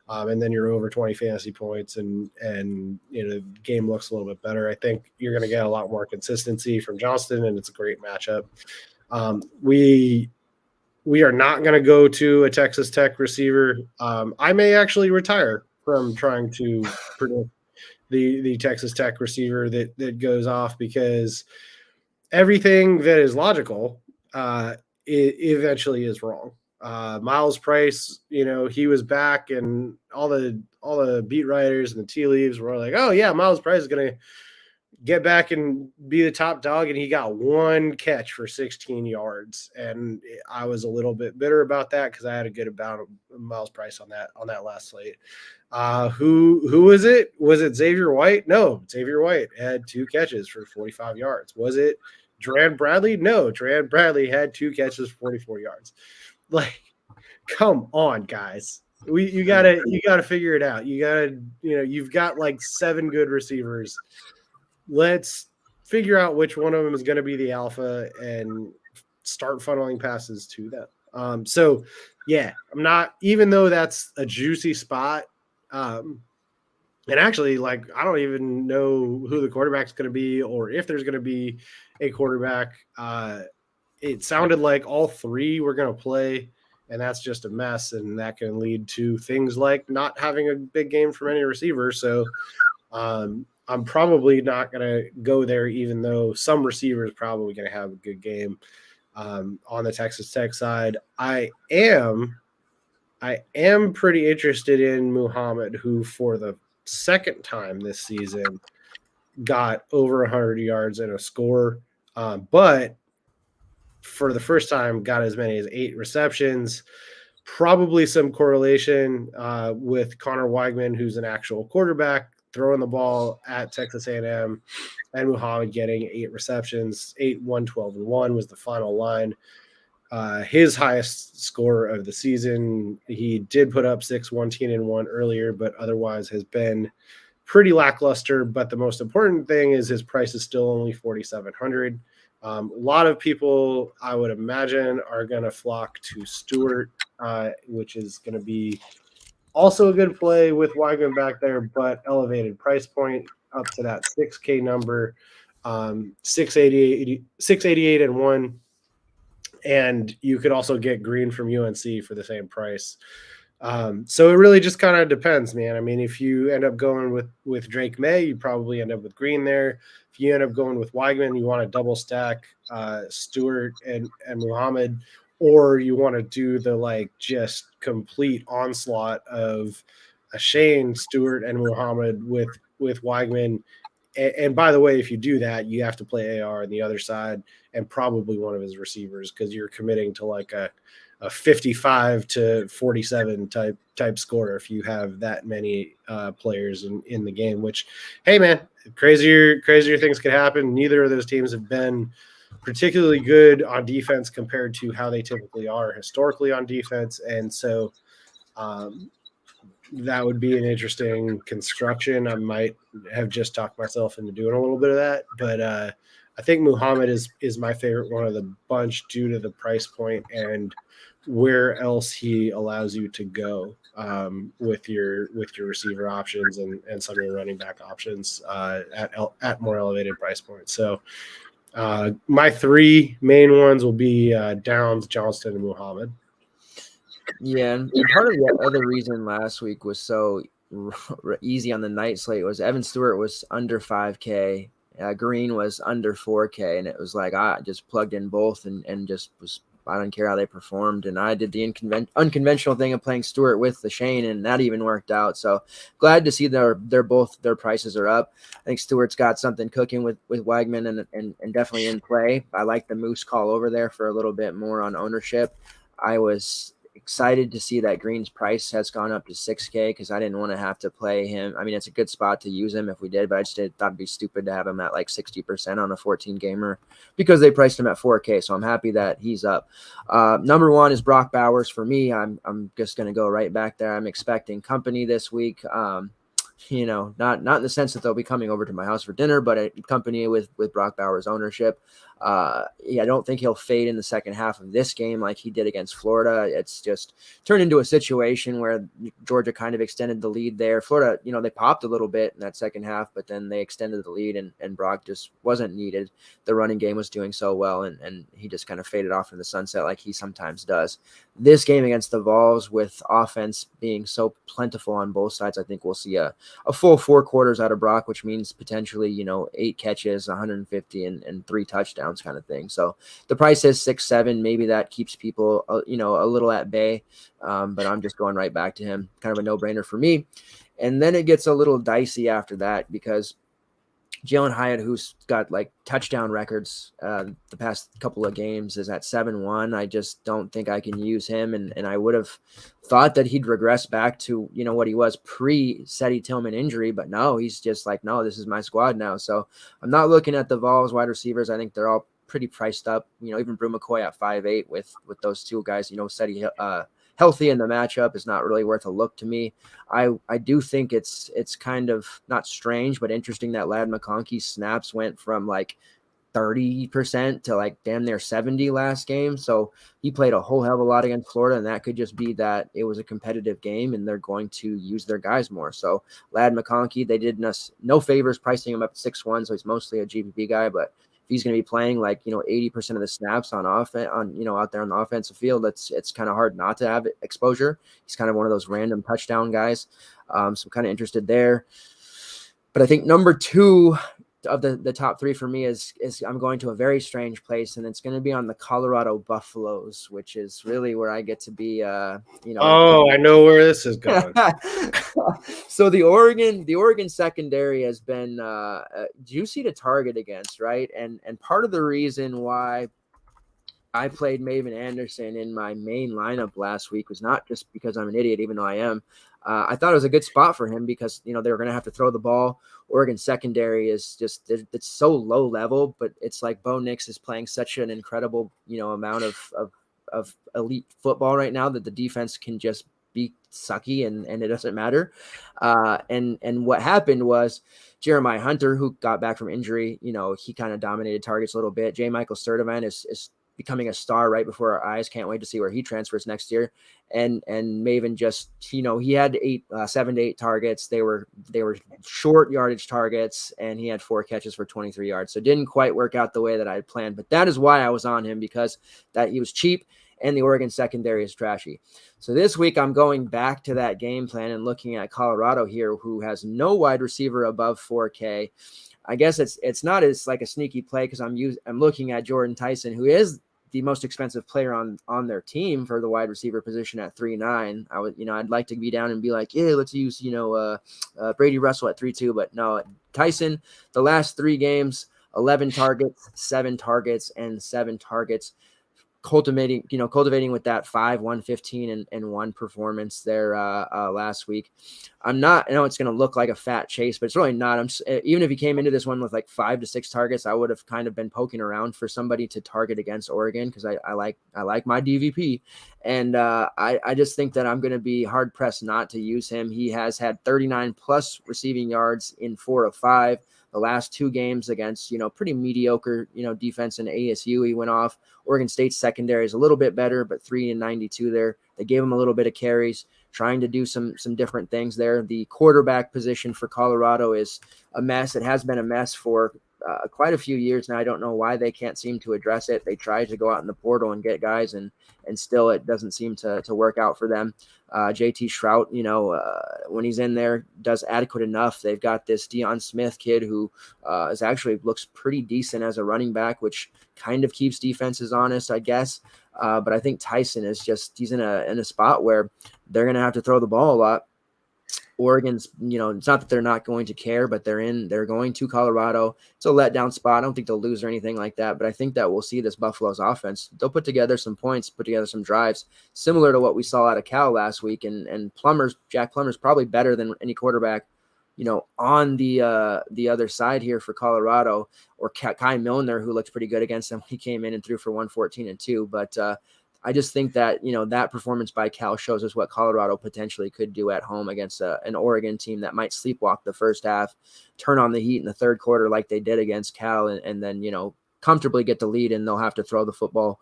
And then you're over 20 fantasy points and the game looks a little bit better. I think you're going to get a lot more consistency from Johnston, and it's a great matchup. We are not going to go to a Texas Tech receiver. I may actually retire from trying to predict the Texas Tech receiver that goes off, because everything that is logical it eventually is wrong. Miles Price, he was back, and all the beat writers and the tea leaves were like, oh yeah, Miles Price is going to get back and be the top dog, and he got one catch for 16 yards. And I was a little bit bitter about that because I had a good amount of Miles Price on that last slate. Who was it? Was it Xavier White? No, Xavier White had 2 catches for 45 yards. Was it Duran Bradley? No, Duran Bradley had 2 catches for 44 yards. Like, come on, guys. You gotta figure it out. You've got like 7 good receivers. Let's figure out which one of them is going to be the alpha and start funneling passes to them. So yeah, I'm not, even though that's a juicy spot. And actually, like, I don't even know who the quarterback's going to be or if there's going to be a quarterback. It sounded like all 3 were going to play, and that's just a mess. And that can lead to things like not having a big game from any receiver. So, I'm probably not going to go there, even though some receivers probably going to have a good game on the Texas Tech side. I am pretty interested in Muhammad, who for the second time this season got over 100 yards and a score, but for the first time got as many as 8 receptions. Probably some correlation with Connor Weigman, who's an actual quarterback, throwing the ball at Texas A&M, and Muhammad getting 8 receptions. 8, 112, and 1 was the final line. His highest score of the season. He did put up 6, 110, and 1 earlier, but otherwise has been pretty lackluster. But the most important thing is his price is still only $4,700. A lot of people, I would imagine, are going to flock to Stewart, which is going to be also a good play with Weigman back there, but elevated price point up to that 6K number, 688 and 1. And you could also get Green from UNC for the same price. So it really just kind of depends, man. I mean, if you end up going with Drake May, you probably end up with Green there. If you end up going with Weigman, you want to double stack Stewart and Muhammad, or you want to do the just complete onslaught of a Shane, Stewart, and Muhammad with Weigman. And by the way, if you do that, you have to play AR on the other side and probably one of his receivers, because you're committing to like a 55 to 47 type score if you have that many players in the game. Which, hey man, crazier things could happen. Neither of those teams have been particularly good on defense compared to how they typically are historically on defense, and so that would be an interesting construction. I might have just talked myself into doing a little bit of that, but I think Muhammad is my favorite one of the bunch due to the price point and where else he allows you to go with your receiver options and some of your running back options at more elevated price points. So my three main ones will be Downs, Johnston, and Muhammad. Yeah, and part of the other reason last week was so easy on the night slate was Evan Stewart was under 5K, Green was under 4K, and it was like I just plugged in both and just was, I don't care how they performed, and I did the unconventional thing of playing Stewart with the Shane, and that even worked out. So glad to see their prices are up. I think Stewart's got something cooking with Weigman and definitely in play. I like the Moose call over there for a little bit more on ownership. I was excited to see that Green's price has gone up to 6K because I didn't want to have to play him. I mean, it's a good spot to use him if we did, but I just thought it'd be stupid to have him at like 60% on a 14 gamer because they priced him at 4K. So I'm happy that he's up. Number one is Brock Bowers for me. I'm just going to go right back there. I'm expecting company this week. Not in the sense that they'll be coming over to my house for dinner, but a company with Brock Bowers ownership. I don't think he'll fade in the second half of this game like he did against Florida. It's just turned into a situation where Georgia kind of extended the lead there. Florida, they popped a little bit in that second half, but then they extended the lead and Brock just wasn't needed. The running game was doing so well, and he just kind of faded off in the sunset like he sometimes does. This game against the Vols, with offense being so plentiful on both sides, I think we'll see a full 4 quarters out of Brock, which means potentially, 8 catches, 150 and 3 touchdowns kind of thing. So the price is 6-7. Maybe that keeps people, a little at bay. But I'm just going right back to him. Kind of a no-brainer for me. And then it gets a little dicey after that because Jalen Hyatt, who's got like touchdown records the past couple of games, is at 7-1. I just don't think I can use him. And I would have thought that he'd regress back to, what he was pre-Seti Tillman injury. But no, he's just like, no, this is my squad now. So I'm not looking at the Vols wide receivers. I think they're all pretty priced up. Even Brew McCoy at 5'8" with those two guys, Seti healthy in the matchup is not really worth a look to me. I do think it's kind of not strange, but interesting that Ladd McConkey's snaps went from like 30% to like damn near 70 last game. So he played a whole hell of a lot against Florida, and that could just be that it was a competitive game and they're going to use their guys more. So Ladd McConkey, they did us no favors pricing him up at 6-1. So he's mostly a GPP guy, but if he's going to be playing like 80% of the snaps on offense, out there on the offensive field, it's kind of hard not to have exposure. He's kind of one of those random touchdown guys, so I'm kind of interested there. But I think number 2 of the top 3 for me is I'm going to a very strange place, and it's going to be on the Colorado Buffaloes, which is really where I get to be. Oh, I know where this is going. So the Oregon secondary has been juicy to target against, right? And part of the reason why I played Maven Anderson in my main lineup last week was not just because I'm an idiot, even though I am. I thought it was a good spot for him because, they were going to have to throw the ball. Oregon secondary is just, it's so low level, but it's like Bo Nix is playing such an incredible, amount of elite football right now that the defense can just be sucky and it doesn't matter. And what happened was Jeremiah Hunter, who got back from injury, he kind of dominated targets a little bit. J. Michael Sturdivant is becoming a star right before our eyes. Can't wait to see where he transfers next year. And Maven just, he had 7 to 8 targets. They were short yardage targets, and he had 4 catches for 23 yards. So it didn't quite work out the way that I had planned, but that is why I was on him, because that he was cheap and the Oregon secondary is trashy. So this week I'm going back to that game plan and looking at Colorado here, who has no wide receiver above 4K. I guess it's not as like a sneaky play because I'm looking at Jordan Tyson, who is the most expensive player on their team for the wide receiver position at 3.9. I would, I'd like to be down and be like, yeah, let's use, Brady Russell at 3.2, but no, Tyson, the last 3 games, 11 targets, 7 targets, and 7 targets. Cultivating with that 5, 115 and 1 performance there last week. I know it's going to look like a fat chase, but it's really not. Even if he came into this one with like 5 to 6 targets, I would have kind of been poking around for somebody to target against Oregon because I like my DVP, and I just think that I'm going to be hard pressed not to use him. He has had 39 plus receiving yards in 4 of 5. The last 2 games against, pretty mediocre, defense in ASU, he went off. Oregon State's secondary is a little bit better, but 3-92 there. They gave him a little bit of carries, trying to do some different things there. The quarterback position for Colorado is a mess. It has been a mess for quite a few years now. I don't know why they can't seem to address it. They try to go out in the portal and get guys, and still it doesn't seem to work out for them. JT Shrout, when he's in there, does adequate enough. They've got this Deion Smith kid who looks pretty decent as a running back, which kind of keeps defenses honest, I guess. But I think Tyson he's in a spot where they're going to have to throw the ball a lot. Oregon's, it's not that they're not going to care, but they're going to Colorado. It's a letdown spot. I don't think they'll lose or anything like that, but I think that we'll see this Buffalo's offense. They'll put together some points, put together some drives, similar to what we saw out of Cal last week. And Jack Plummer's probably better than any quarterback, on the other side here for Colorado, or Kai Milner, who looked pretty good against them. He came in and threw for 114 and 2, but I just think that, that performance by Cal shows us what Colorado potentially could do at home against an Oregon team that might sleepwalk the first half, turn on the heat in the third quarter like they did against Cal, and then, comfortably get the lead, and they'll have to throw the football,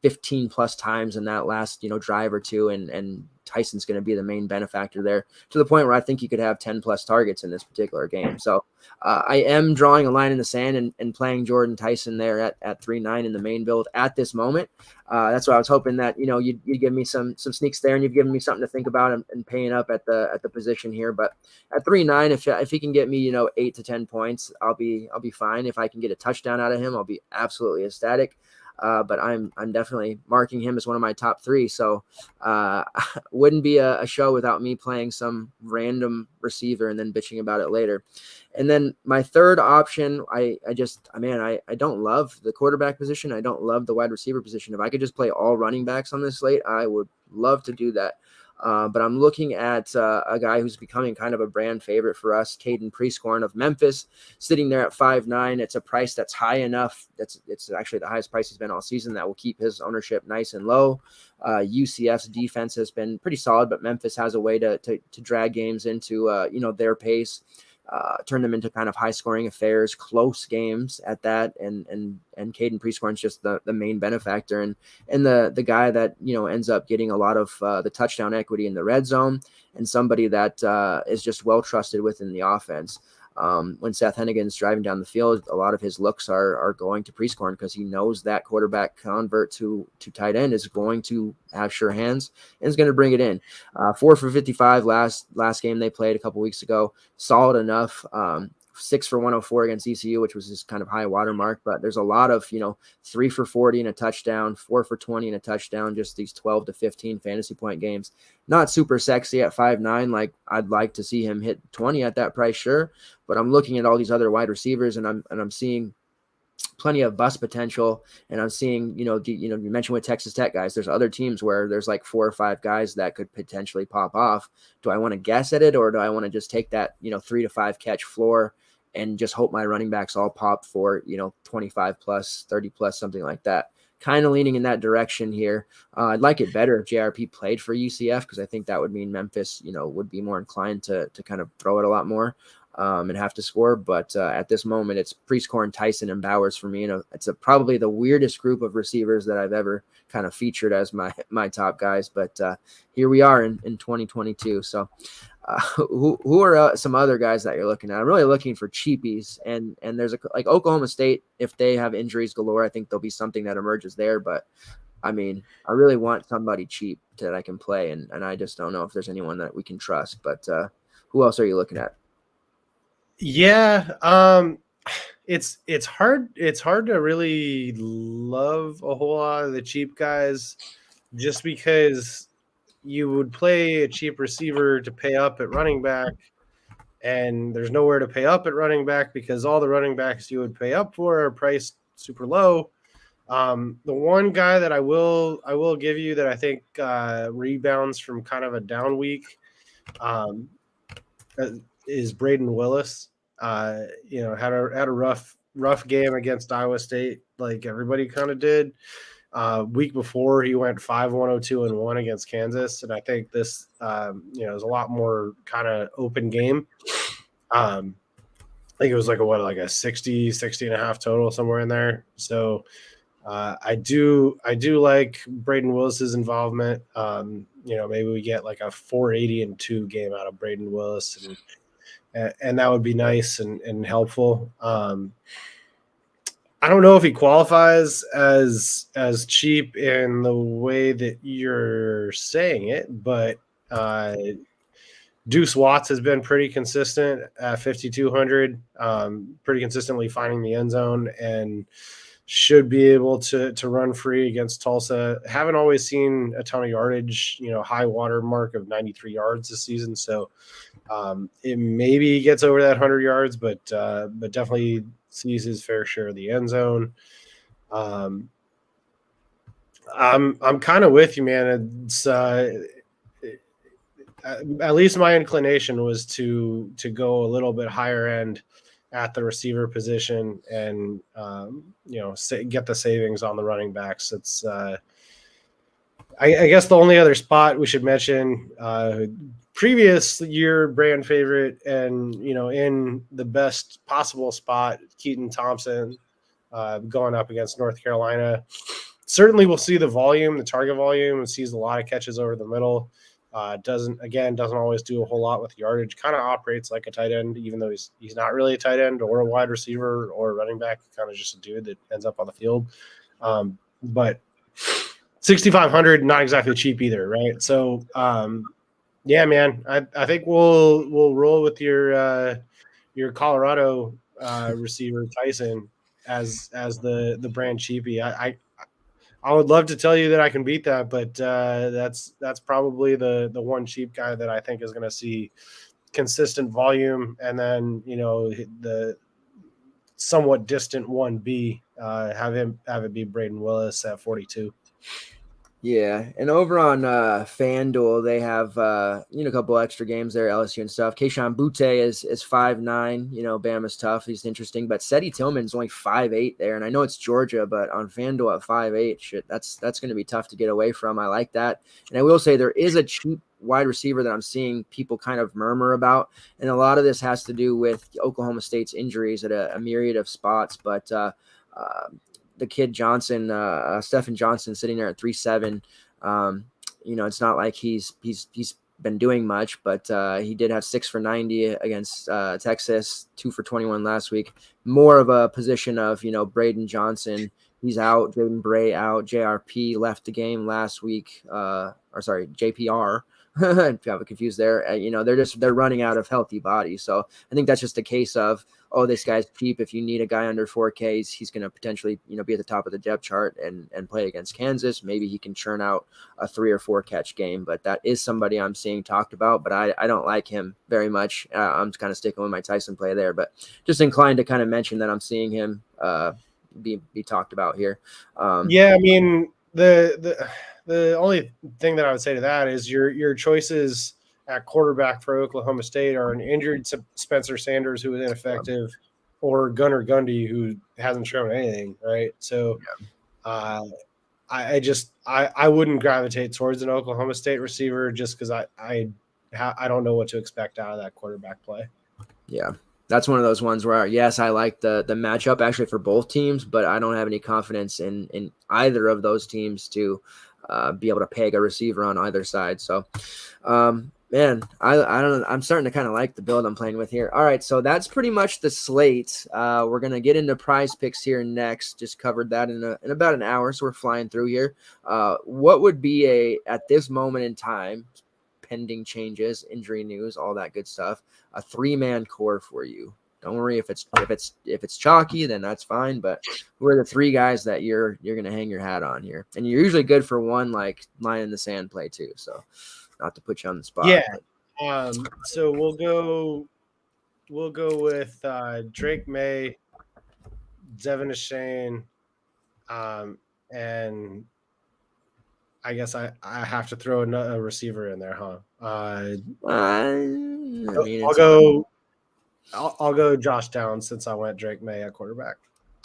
15 plus times in that last, drive or two. And Tyson's going to be the main benefactor there, to the point where I think you could have 10 plus targets in this particular game. So I am drawing a line in the sand and playing Jordan Tyson there at 3.9 in the main build at this moment. That's why I was hoping that, you'd give me some sneaks there, and you've given me something to think about and paying up at the position here. But at 3.9, if he can get me, 8 to 10 points, I'll be fine. If I can get a touchdown out of him, I'll be absolutely ecstatic. But I'm definitely marking him as one of my top 3. So wouldn't be a show without me playing some random receiver and then bitching about it later. And then my third option, I don't love the quarterback position. I don't love the wide receiver position. If I could just play all running backs on this slate, I would love to do that. But I'm looking at a guy who's becoming kind of a brand favorite for us, Caden Prescorn of Memphis, sitting there at 5.9. It's a price that's high enough. It's actually the highest price he's been all season. That will keep his ownership nice and low. UCF's defense has been pretty solid, but Memphis has a way to drag games into their pace. Turn them into kind of high scoring affairs, close games at that. And Caden Prescorn's just the main benefactor and the guy that, ends up getting a lot of the touchdown equity in the red zone, and somebody that is just well trusted within the offense. When Seth Hennigan's driving down the field, a lot of his looks are going to Prescorn because he knows that quarterback convert to tight end is going to have sure hands and is going to bring it in. 4 for 55 last game they played a couple weeks ago. Solid enough. 6 for 104 against ECU, which was his kind of high watermark, but there's a lot of, 3 for 40 and a touchdown, 4 for 20 and a touchdown, just these 12 to 15 fantasy point games. Not super sexy at 5.9. Like I'd like to see him hit 20 at that price. Sure. But I'm looking at all these other wide receivers and I'm seeing plenty of bust potential. And I'm seeing, you mentioned with Texas Tech guys, there's other teams where there's like 4 or 5 guys that could potentially pop off. Do I want to guess at it, or do I want to just take that, 3 to 5 catch floor and just hope my running backs all pop for, 25 plus, 30 plus, something like that? Kind of leaning in that direction here. I'd like it better if JRP played for UCF, because I think that would mean Memphis, would be more inclined to kind of throw it a lot more and have to score. But at this moment, it's Prescorn, Tyson, and Bowers for me. It's probably the weirdest group of receivers that I've ever kind of featured as my top guys. But here we are in 2022. So who are some other guys that you're looking at? I'm really looking for cheapies, and there's like Oklahoma State. If they have injuries galore, I think there'll be something that emerges there. But I mean, I really want somebody cheap that I can play, and I just don't know if there's anyone that we can trust. But who else are you looking at? Yeah, it's hard to really love a whole lot of the cheap guys just because you would play a cheap receiver to pay up at running back, and there's nowhere to pay up at running back because all the running backs you would pay up for are priced super low. The one guy that I will give you that I think rebounds from kind of a down week is Braden Willis. Had a rough game against Iowa State, like everybody kind of did. Week before he went 5-102-1 against Kansas, and I think this is a lot more kind of open game. I think it was like a 60 and a half total, somewhere in there. So I do like Braden Willis's involvement. Maybe we get like a 480-2 game out of Braden Willis, and that would be nice and helpful. I don't know if he qualifies as cheap in the way that you're saying it, but Deuce Watts has been pretty consistent at 5,200, pretty consistently finding the end zone, and should be able to run free against Tulsa. Haven't always seen a ton of yardage, high water mark of 93 yards this season. So it maybe gets over that 100 yards, but definitely sees his fair share of the end zone. I'm kind of with you, man. It's at least my inclination was to go a little bit higher end at the receiver position and get the savings on the running backs. It's I guess the only other spot we should mention, previous year brand favorite and in the best possible spot, Keaton Thompson going up against North Carolina. Certainly we'll see the target volume, and sees a lot of catches over the middle. Doesn't always do a whole lot with yardage. Kind of operates like a tight end, even though he's not really a tight end or a wide receiver or a running back. Kind of just a dude that ends up on the field. But 6,500, not exactly cheap either, right? So, yeah, man, I think we'll roll with your Colorado receiver Tyson as the brand cheapie. I would love to tell you that I can beat that, but that's probably the one cheap guy that I think is going to see consistent volume, and then the somewhat distant 1B have it be Braden Willis at 42. Yeah, and over on FanDuel, they have a couple extra games there, LSU and stuff. Keyshawn Butte is 5'9". Bama's tough. He's interesting, but Seti Tillman's only 5'8" there, and I know it's Georgia, but on FanDuel at 5'8", shit, that's going to be tough to get away from. I like that, and I will say there is a cheap wide receiver that I'm seeing people kind of murmur about, and a lot of this has to do with Oklahoma State's injuries at a myriad of spots, but the kid Johnson, Stephen Johnson, sitting there at 3.7. It's not like he's been doing much, but he did have 6 for 90 against Texas, 2 for 21 last week. More of a position of Braden Johnson. He's out. Jaden Bray out. JRP left the game last week. JPR. If you have it confused there, they're running out of healthy bodies. So I think that's just a case of, this guy's cheap. If you need a guy under 4Ks, he's going to potentially, be at the top of the depth chart and play against Kansas. Maybe he can churn out a 3 or 4 catch game, but that is somebody I'm seeing talked about, but I don't like him very much. I'm kind of sticking with my Tyson play there, but just inclined to kind of mention that I'm seeing him be talked about here. Yeah. I mean, the only thing that I would say to that is your choices at quarterback for Oklahoma State are an injured Spencer Sanders, who was ineffective, or Gunnar Gundy, who hasn't shown anything, right? So I wouldn't gravitate towards an Oklahoma State receiver just because I don't know what to expect out of that quarterback play. Yeah. That's one of those ones where, yes, I like the matchup actually for both teams, but I don't have any confidence in either of those teams to be able to peg a receiver on either side. So, man, I don't know. I'm starting to kind of like the build I'm playing with here. All right, so that's pretty much the slate. We're going to get into PrizePicks here next. Just covered that in about an hour, so we're flying through here. What would be at this moment in time, pending changes, injury news, all that good stuff, a 3-man core for you, Don't worry if it's chalky, then that's fine. But who are the 3 guys that you're gonna hang your hat on here? And you're usually good for one like line in the sand play too. So not to put you on the spot. Yeah. But. So we'll go with Drake May, Devin Ashane, and I guess I have to throw a receiver in there, huh? I'll go Josh Downs since I went Drake May at quarterback.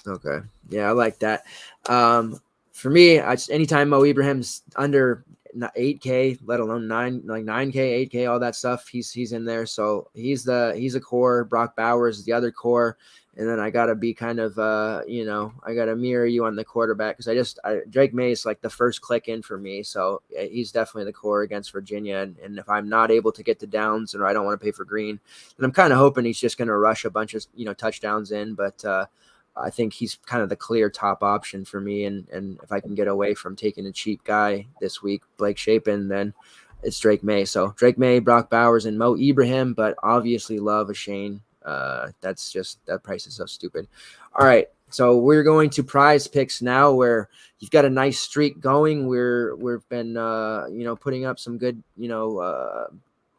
Okay. Yeah, I like that. For me, anytime Mo Ibrahim's under 8K, let alone 9K, 8K, all that stuff, he's in there. So he's a core. Brock Bowers is the other core. And then I gotta be kind of I gotta mirror you on the quarterback because Drake May is like the first click in for me. So he's definitely the core against Virginia. And if I'm not able to get the downs or I don't want to pay for Green, then I'm kind of hoping he's just gonna rush a bunch of touchdowns in. But I think he's kind of the clear top option for me. And if I can get away from taking a cheap guy this week, Blake Shapen, then it's Drake May. So Drake May, Brock Bowers, and Mo Ibrahim, but obviously love a Shane. That price is so stupid. All right. So we're going to PrizePicks now where you've got a nice streak going. We've been, putting up some good,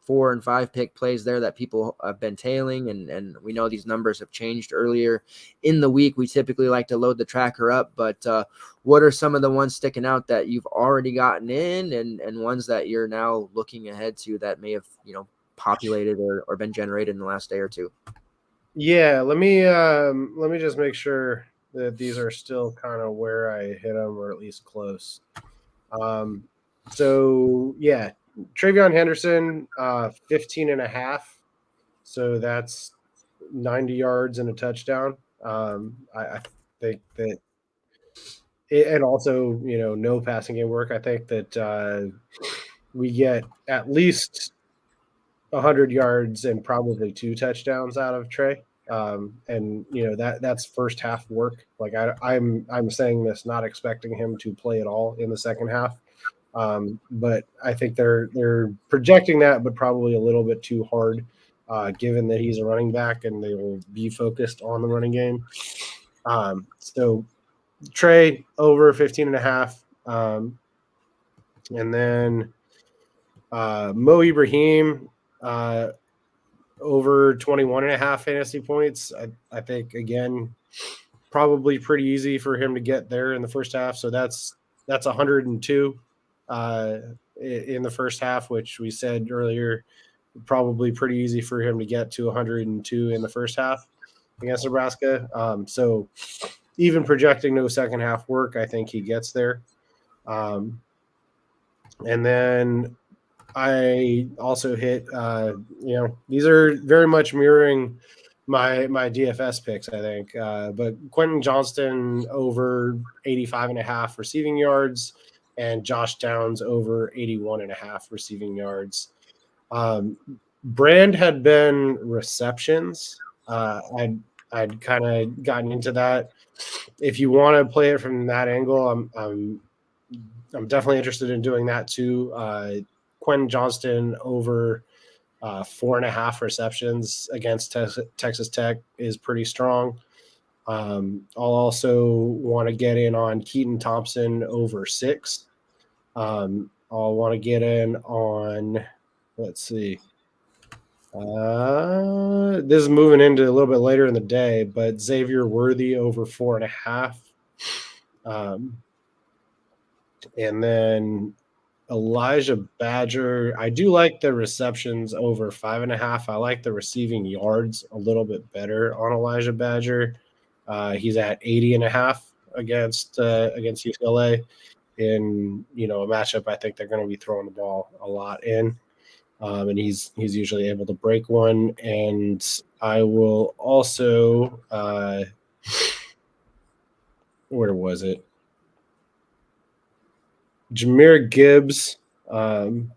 4 and 5 pick plays there that people have been tailing. And we know these numbers have changed earlier in the week. We typically like to load the tracker up, but what are some of the ones sticking out that you've already gotten in and ones that you're now looking ahead to that may have, populated or been generated in the last day or two? Yeah. Let me just make sure that these are still kind of where I hit them or at least close. So yeah, Travion Henderson, 15.5. So that's 90 yards and a touchdown. I think that and also, no passing game work. I think that we get at least 100 yards and probably 2 touchdowns out of Trey. And that's first half work. Like I'm saying this, not expecting him to play at all in the second half. But I think they're projecting that, but probably a little bit too hard, given that he's a running back and they will be focused on the running game. So Trey over 15.5. And then Mo Ibrahim over 21.5 fantasy points. I think, again, probably pretty easy for him to get there in the first half. So that's 102 in the first half, which we said earlier, probably pretty easy for him to get to 102 in the first half against Nebraska. So even projecting no second half work, I think he gets there. And then I also hit, these are very much mirroring my DFS picks, I think. But Quentin Johnston over 85.5 receiving yards and Josh Downs over 81.5 receiving yards. Brand had been receptions. I'd kind of gotten into that. If you want to play it from that angle, I'm definitely interested in doing that too. Quentin Johnston over 4.5 receptions against Texas Tech is pretty strong. I'll also want to get in on Keaton Thompson over 6. I'll want to get in on, let's see. This is moving into a little bit later in the day, but Xavier Worthy over 4.5. And then Elijah Badger. I do like the receptions over 5.5. I like the receiving yards a little bit better on Elijah Badger. He's at 80.5 against UCLA in a matchup. I think they're going to be throwing the ball a lot in, and he's usually able to break one. And I will also where was it? Jahmyr Gibbs. No,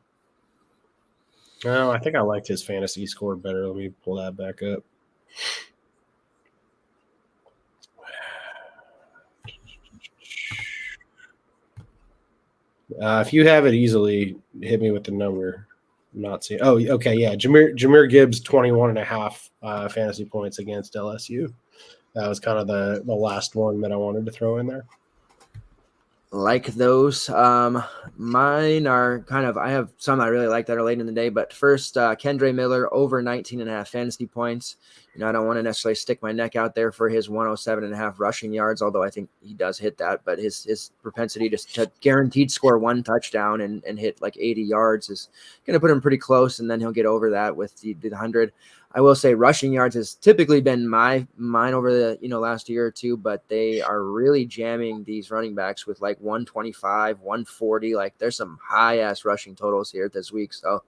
I think I liked his fantasy score better. Let me pull that back up. If you have it easily, hit me with the number. not seeing. Oh, okay, yeah. Jahmyr Gibbs 21.5 fantasy points against LSU. That was kind of the last one that I wanted to throw in there. Like those. Mine are kind of, I have some I really like that are late in the day, but first, Kendre Miller over 19.5 fantasy points. I don't want to necessarily stick my neck out there for his 107.5 rushing yards, although I think he does hit that, but his propensity to guaranteed score one touchdown and hit like 80 yards is going to put him pretty close, and then he'll get over that with the 100. I will say rushing yards has typically been mine over the last year or two, but they are really jamming these running backs with like 125, 140. Like there's some high ass rushing totals here this week. So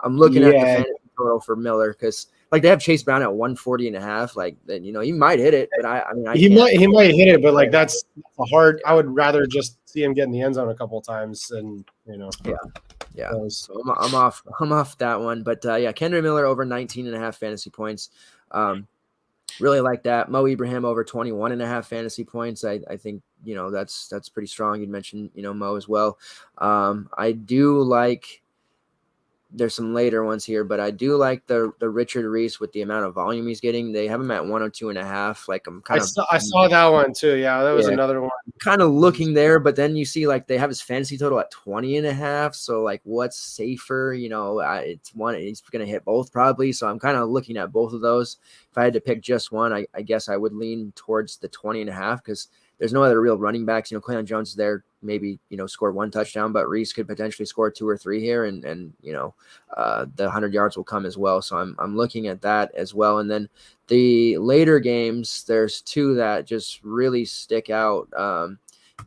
I'm looking at the fantasy total for Miller because like they have Chase Brown at 140.5. Like then he might hit it, but I mean he might hit it, but like that's a hard. I would rather just see him get in the end zone a couple of times and Yeah. So I'm off that one. But Kendre Miller over 19.5 fantasy points. Really like that. Mo Ibrahim over 21.5 fantasy points. I think, that's pretty strong. You'd mentioned, Mo as well. I do like, there's some later ones here, but I do like the Richard Reese with the amount of volume he's getting. They have him at 102.5. Like I saw that one too. Yeah, that was another one. Kind of looking there, but then you see like they have his fantasy total at 20.5. So like what's safer? It's one, he's going to hit both probably. So I'm kind of looking at both of those. If I had to pick just one, I guess I would lean towards the 20.5 because there's no other real running backs. Cleon Jones is there, maybe, score one touchdown, but Reese could potentially score 2 or 3 here. And the 100 yards will come as well. So I'm looking at that as well. And then the later games, there's 2 that just really stick out.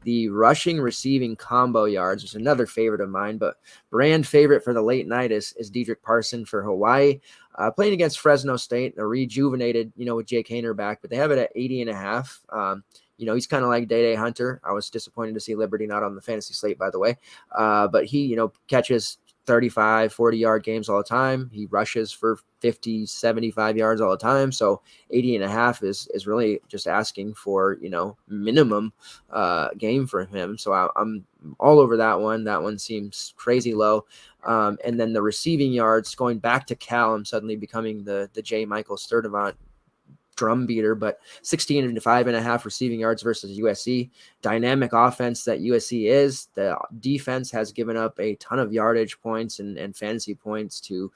The rushing receiving combo yards is another favorite of mine, but brand favorite for the late night is Dedrick Parson for Hawaii, playing against Fresno State, a rejuvenated, with Jake Haener back, but they have it at 80.5. He's kind of like Day Hunter. I was disappointed to see Liberty not on the fantasy slate, by the way. But he, catches 35, 40-yard games all the time. He rushes for 50, 75 yards all the time. So 80.5 is really just asking for, minimum game for him. So I'm all over that one. That one seems crazy low. And then the receiving yards, going back to Cal, I'm suddenly becoming the J. Michael Sturdivant drum beater, but 16.5 receiving yards versus USC. Dynamic offense that USC is. The defense has given up a ton of yardage points and fantasy points to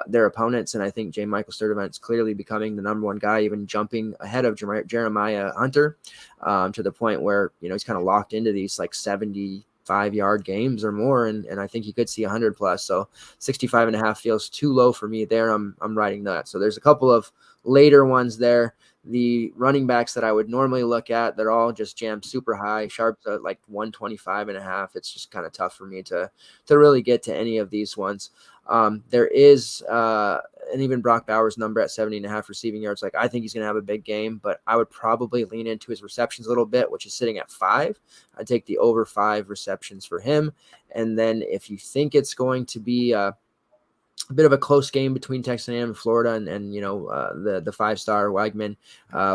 their opponents, and I think J. Michael Sturdivant is clearly becoming the number one guy, even jumping ahead of Jeremiah Hunter to the point where he's kind of locked into these like 75-yard games or more, and I think he could see 100 plus. So 65.5 feels too low for me there. I'm writing that. So there's a couple of later ones there. The running backs that I would normally look at, they're all just jammed super high. Sharp's at like 125.5. It's just kind of tough for me to really get to any of these ones. There is and even Brock Bowers' number at 70.5 receiving yards. Like I think he's going to have a big game, but I would probably lean into his receptions a little bit, which is sitting at 5. I'd take the over 5 receptions for him. And then if you think it's going to be a bit of a close game between Texas A&M and Florida, and the 5-star Weigman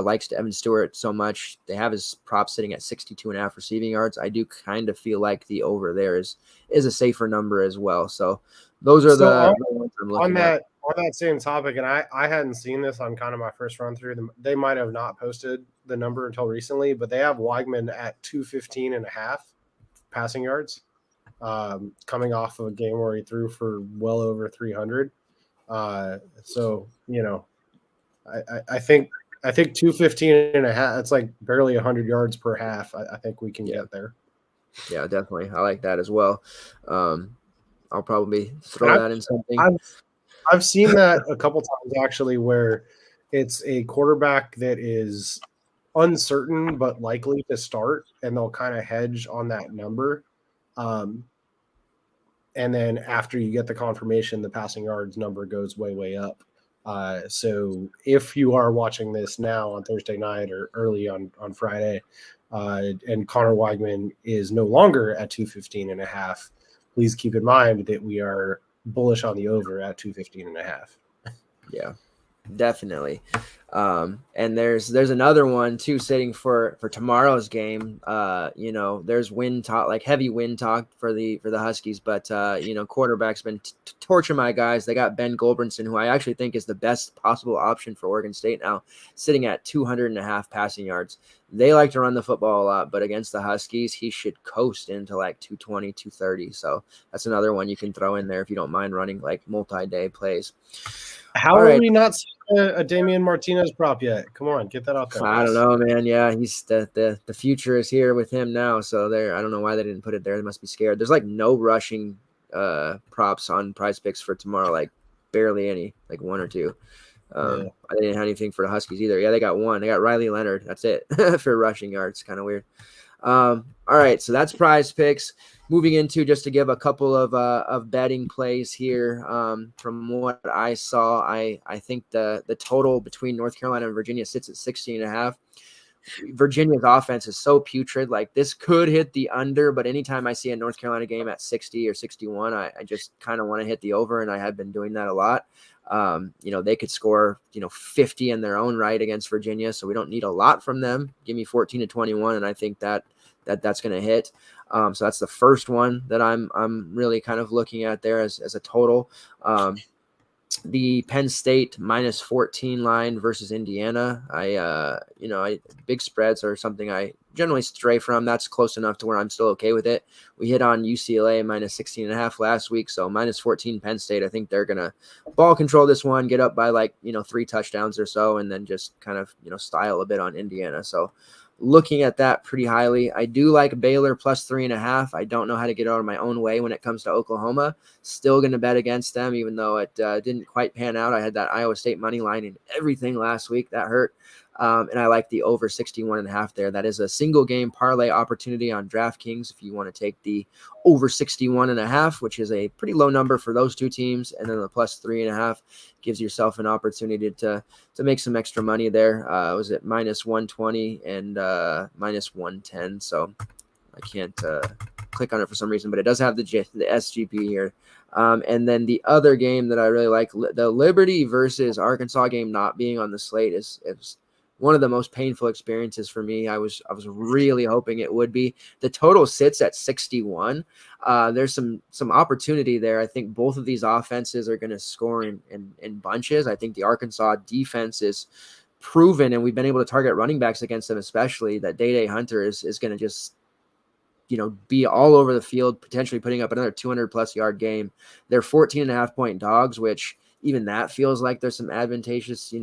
likes Evan Stewart so much, they have his prop sitting at 62.5 receiving yards. I do kind of feel like the over there is a safer number as well. So those are the ones I'm looking at. On that same topic, and I hadn't seen this on kind of my first run through. They might have not posted the number until recently, but they have Weigman at 215.5 passing yards. Coming off of a game where he threw for well over 300. So, I think 215.5, it's like barely 100 yards per half. I think we can get there. Yeah, definitely. I like that as well. I'll probably throw that in something. I've seen that a couple times actually, where it's a quarterback that is uncertain but likely to start, and they'll kind of hedge on that number. And then after you get the confirmation, the passing yards number goes way, way up. So if you are watching this now on Thursday night or early on Friday, and Connor Weigman is no longer at 215.5, please keep in mind that we are bullish on the over at 215.5. Yeah, definitely. And there's another one too sitting for tomorrow's game. There's wind talk, like heavy wind talk for the Huskies, but quarterback's been torturing my guys. They got Ben Goldbrinson, who I actually think is the best possible option for Oregon State now, sitting at 200.5 passing yards. They like to run the football a lot, but against the Huskies, he should coast into like 220, 230. So that's another one you can throw in there if you don't mind running like multi-day plays. How are we not seeing a Damian Martinez prop yet? Come on, get that off there. I don't know, man. Yeah, he's the future is here with him now. So I don't know why they didn't put it there. They must be scared. There's like no rushing props on PrizePicks for tomorrow, like barely any, like one or two. I didn't have anything for the Huskies either. Yeah, they got one. They got Riley Leonard. That's it for rushing yards. Kind of weird. All right, so that's PrizePicks. Moving into just to give a couple of betting plays here. From what I saw, I think the total between North Carolina and Virginia sits at 16.5. Virginia's offense is so putrid. Like this could hit the under, but anytime I see a North Carolina game at 60 or 61, I just kind of want to hit the over, and I have been doing that a lot. They could score 50 in their own right against Virginia, so we don't need a lot from them. Give me 14 to 21, and I think that's going to hit. So that's the first one that I'm really kind of looking at there as a total. The Penn State minus 14 line versus Indiana. Big spreads are something I generally stray from. That's close enough to where I'm still okay with it. We hit on UCLA minus 16.5 last week. So minus 14 Penn State. I think they're going to ball control this one, get up by 3 touchdowns or so, and then just kind of, style a bit on Indiana. So looking at that pretty highly. I do like Baylor plus 3.5. I don't know how to get out of my own way when it comes to Oklahoma. Still going to bet against them, even though it didn't quite pan out. I had that Iowa State money line and everything last week. That hurt. And I like the over 61.5 there. That is a single game parlay opportunity on DraftKings if you want to take the over 61.5, which is a pretty low number for those two teams. And then the plus 3.5 gives yourself an opportunity to make some extra money there. Was it minus 120 and minus 110? So I can't click on it for some reason, but it does have the SGP here. And then the other game that I really like, the Liberty versus Arkansas game not being on the slate is one of the most painful experiences for me. I was really hoping it would be. The total sits at 61. There's some opportunity there. I think both of these offenses are going to score in bunches. I think the Arkansas defense is proven, and we've been able to target running backs against them, especially that Day Hunter is going to just be all over the field, potentially putting up another 200+ yard game. They're 14.5 point dogs, which even that feels like there's some advantageous,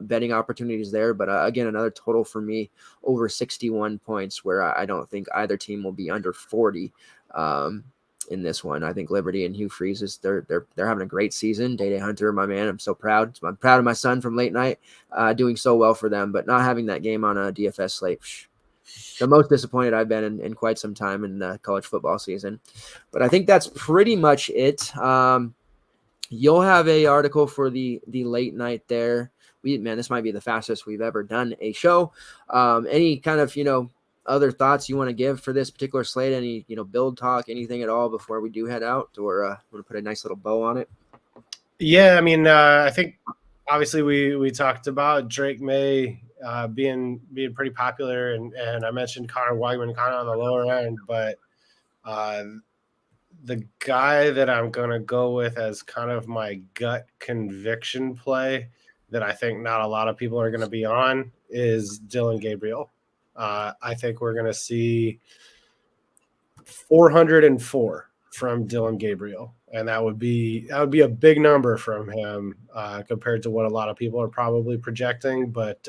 betting opportunities there. But again, another total for me over 61 points, where I don't think either team will be under 40 in this one. I think Liberty and Hugh Freeze they're having a great season. Day Hunter, my man, I'm so proud. I'm proud of my son from late night, doing so well for them. But not having that game on a DFS slate, the most disappointed I've been in quite some time in the college football season. But I think that's pretty much it. You'll have a article for the late night there. This might be the fastest we've ever done a show. Any kind of, other thoughts you want to give for this particular slate? Any, build talk, anything at all before we do head out, or want to put a nice little bow on it? Yeah. I mean, I think obviously we talked about Drake May being pretty popular, and I mentioned Connor Weigman kind of on the lower end, but the guy that I'm going to go with as kind of my gut conviction play that I think not a lot of people are going to be on is Dillon Gabriel. I think we're going to see 404 from Dillon Gabriel, and that would be a big number from him compared to what a lot of people are probably projecting. But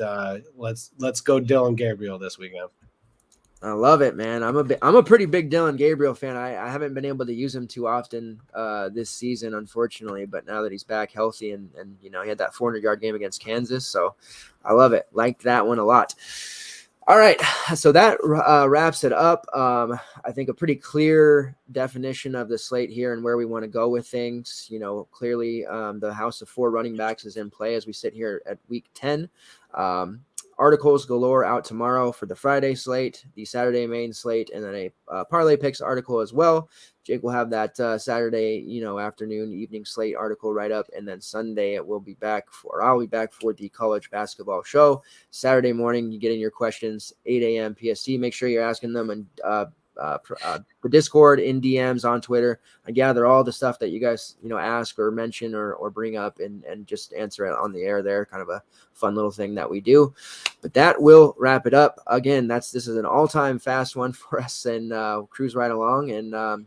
let's go Dillon Gabriel this weekend. I love it, man. I'm a pretty big Dillon Gabriel fan. I haven't been able to use him too often this season, unfortunately. But now that he's back healthy and he had that 400-yard game against Kansas, so I love it. Like that one a lot. All right, so that wraps it up. I think a pretty clear definition of the slate here and where we want to go with things. Clearly the house of 4 running backs is in play as we sit here at week 10. articles galore out tomorrow for the Friday slate, the Saturday main slate, and then a parlay picks article as well. Jake will have that Saturday, afternoon, evening slate article right up, and then Sunday I'll be back for the college basketball show. Saturday morning, you get in your questions, 8 a.m. PST. Make sure you're asking them and the Discord, in DMs, on Twitter. I gather all the stuff that you guys ask or mention or bring up and just answer it on the air there. Kind of a fun little thing that we do. But that will wrap it up. Again, this is an all-time fast one for us, and cruise right along. And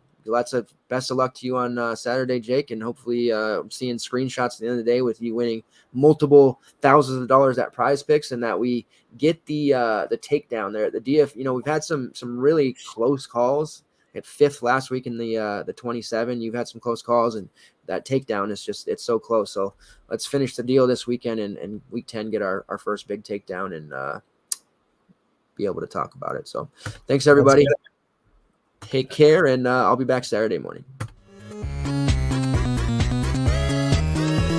best of luck to you on Saturday, Jake, and hopefully seeing screenshots at the end of the day with you winning multiple thousands of dollars at PrizePicks, and that we get the takedown there at the DF. We've had some really close calls. At fifth last week in the 27. You've had some close calls, and that takedown is it's so close. So let's finish the deal this weekend, and week 10 get our first big takedown and be able to talk about it. So thanks everybody. Take care, and I'll be back Saturday morning.